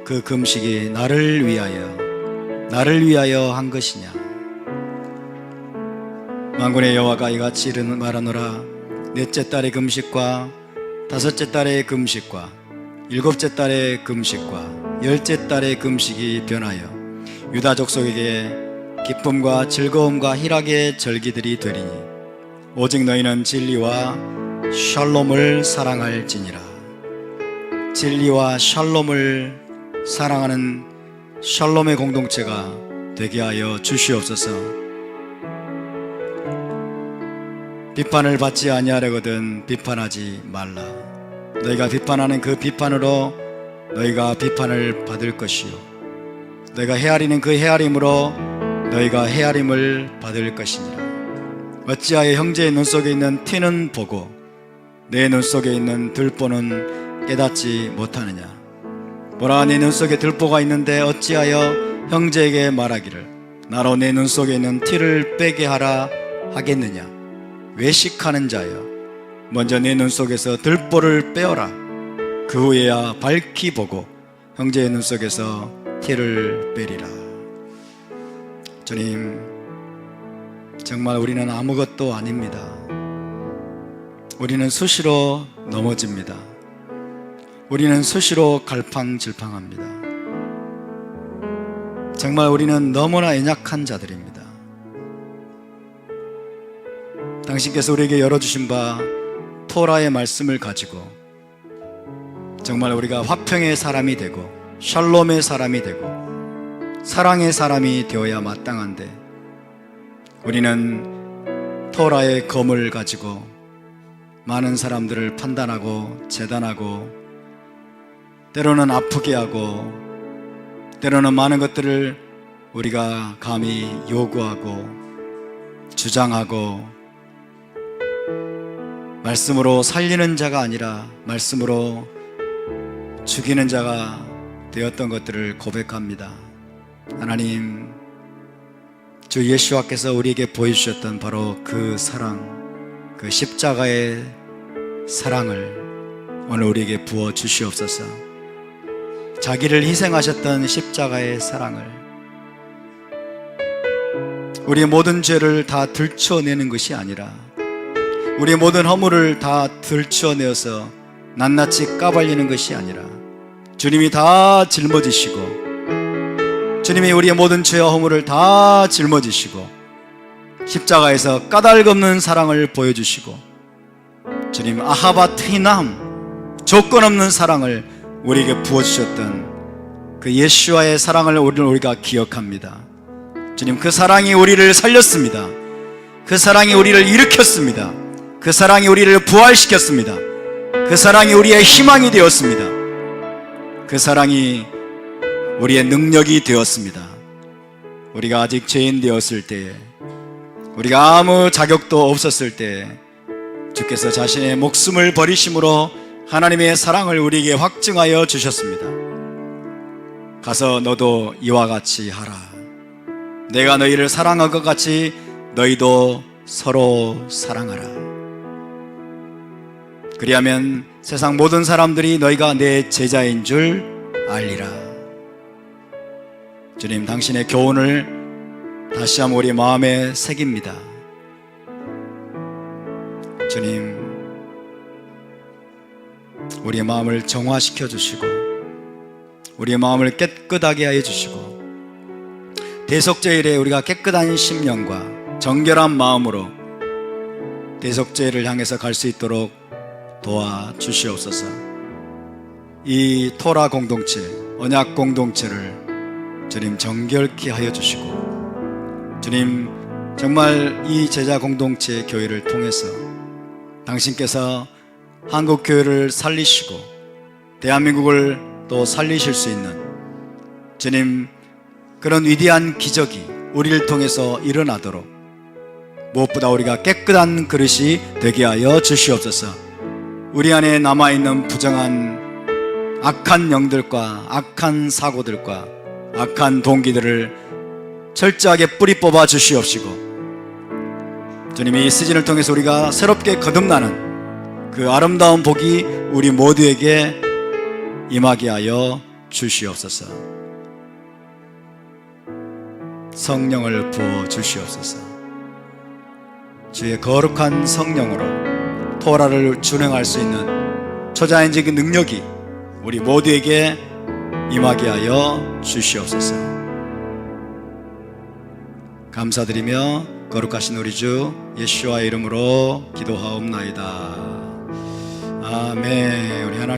그 금식이 나를 위하여 한 것이냐. 만군의 여호와가 이같이 말하노라. 넷째 달의 금식과 다섯째 달의 금식과 일곱째 달의 금식과 열째 달의 금식이 변하여 유다 족속에게 기쁨과 즐거움과 희락의 절기들이 되리니 오직 너희는 진리와 샬롬을 사랑할지니라. 진리와 샬롬을 사랑하는 샬롬의 공동체가 되게 하여 주시옵소서. 비판을 받지 아니하려거든 비판하지 말라. 너희가 비판하는 그 비판으로 너희가 비판을 받을 것이요 너희가 헤아리는 그 헤아림으로 너희가 헤아림을 받을 것이니라. 어찌하여 형제의 눈 속에 있는 티는 보고 내 눈 속에 있는 들보는 깨닫지 못하느냐. 보라, 내 눈 속에 들보가 있는데 어찌하여 형제에게 말하기를 나로 내 눈 속에 있는 티를 빼게 하라 하겠느냐. 외식하는 자여, 먼저 내 눈 속에서 들보를 빼어라. 그 후에야 밝히 보고 형제의 눈 속에서 티를 빼리라. 주님, 정말 우리는 아무것도 아닙니다. 우리는 수시로 넘어집니다. 우리는 수시로 갈팡질팡합니다. 정말 우리는 너무나 연약한 자들입니다. 당신께서 우리에게 열어주신 바 토라의 말씀을 가지고 정말 우리가 화평의 사람이 되고 샬롬의 사람이 되고 사랑의 사람이 되어야 마땅한데 우리는 토라의 검을 가지고 많은 사람들을 판단하고 재단하고 때로는 아프게 하고 때로는 많은 것들을 우리가 감히 요구하고 주장하고 말씀으로 살리는 자가 아니라 말씀으로 죽이는 자가 되었던 것들을 고백합니다. 하나님, 주 예수와께서 우리에게 보여주셨던 바로 그 사랑, 그 십자가의 사랑을 오늘 우리에게 부어 주시옵소서. 자기를 희생하셨던 십자가의 사랑을, 우리의 모든 죄를 다 들추어내는 것이 아니라 우리의 모든 허물을 다 들추어내어서 낱낱이 까발리는 것이 아니라 주님이 다 짊어지시고 주님이 우리의 모든 죄와 허물을 다 짊어지시고 십자가에서 까닭없는 사랑을 보여주시고 주님 아하바트히남 조건 없는 사랑을 우리에게 부어주셨던 그 예수와의 사랑을 우리가 기억합니다. 주님, 그 사랑이 우리를 살렸습니다. 그 사랑이 우리를 일으켰습니다. 그 사랑이 우리를 부활시켰습니다. 그 사랑이 우리의 희망이 되었습니다. 그 사랑이 우리의 능력이 되었습니다. 우리가 아직 죄인 되었을 때에, 우리가 아무 자격도 없었을 때에 주께서 자신의 목숨을 버리심으로 하나님의 사랑을 우리에게 확증하여 주셨습니다. 가서 너도 이와 같이 하라. 내가 너희를 사랑한 것 같이 너희도 서로 사랑하라. 그리하면 세상 모든 사람들이 너희가 내 제자인 줄 알리라. 주님, 당신의 교훈을 다시 한번 우리 마음에 새깁니다. 주님, 우리의 마음을 정화시켜 주시고 우리의 마음을 깨끗하게 하여 주시고 대속죄일에 우리가 깨끗한 심령과 정결한 마음으로 대속죄를 향해서 갈 수 있도록 도와주시옵소서. 이 토라 공동체, 언약 공동체를 주님 정결케 하여 주시고 주님, 정말 이 제자 공동체 교회를 통해서 당신께서 한국 교회를 살리시고 대한민국을 또 살리실 수 있는 주님, 그런 위대한 기적이 우리를 통해서 일어나도록 무엇보다 우리가 깨끗한 그릇이 되게 하여 주시옵소서. 우리 안에 남아있는 부정한 악한 영들과 악한 사고들과 악한 동기들을 철저하게 뿌리 뽑아 주시옵시고, 주님이 이 시즌을 통해서 우리가 새롭게 거듭나는 그 아름다운 복이 우리 모두에게 임하게 하여 주시옵소서. 성령을 부어 주시옵소서. 주의 거룩한 성령으로 토라를 준행할 수 있는 초자연적인 능력이 우리 모두에게 임하게 하여 주시옵소서. 감사드리며 거룩하신 우리 주 예수와 이름으로 기도하옵나이다. 아멘. 우리 하나님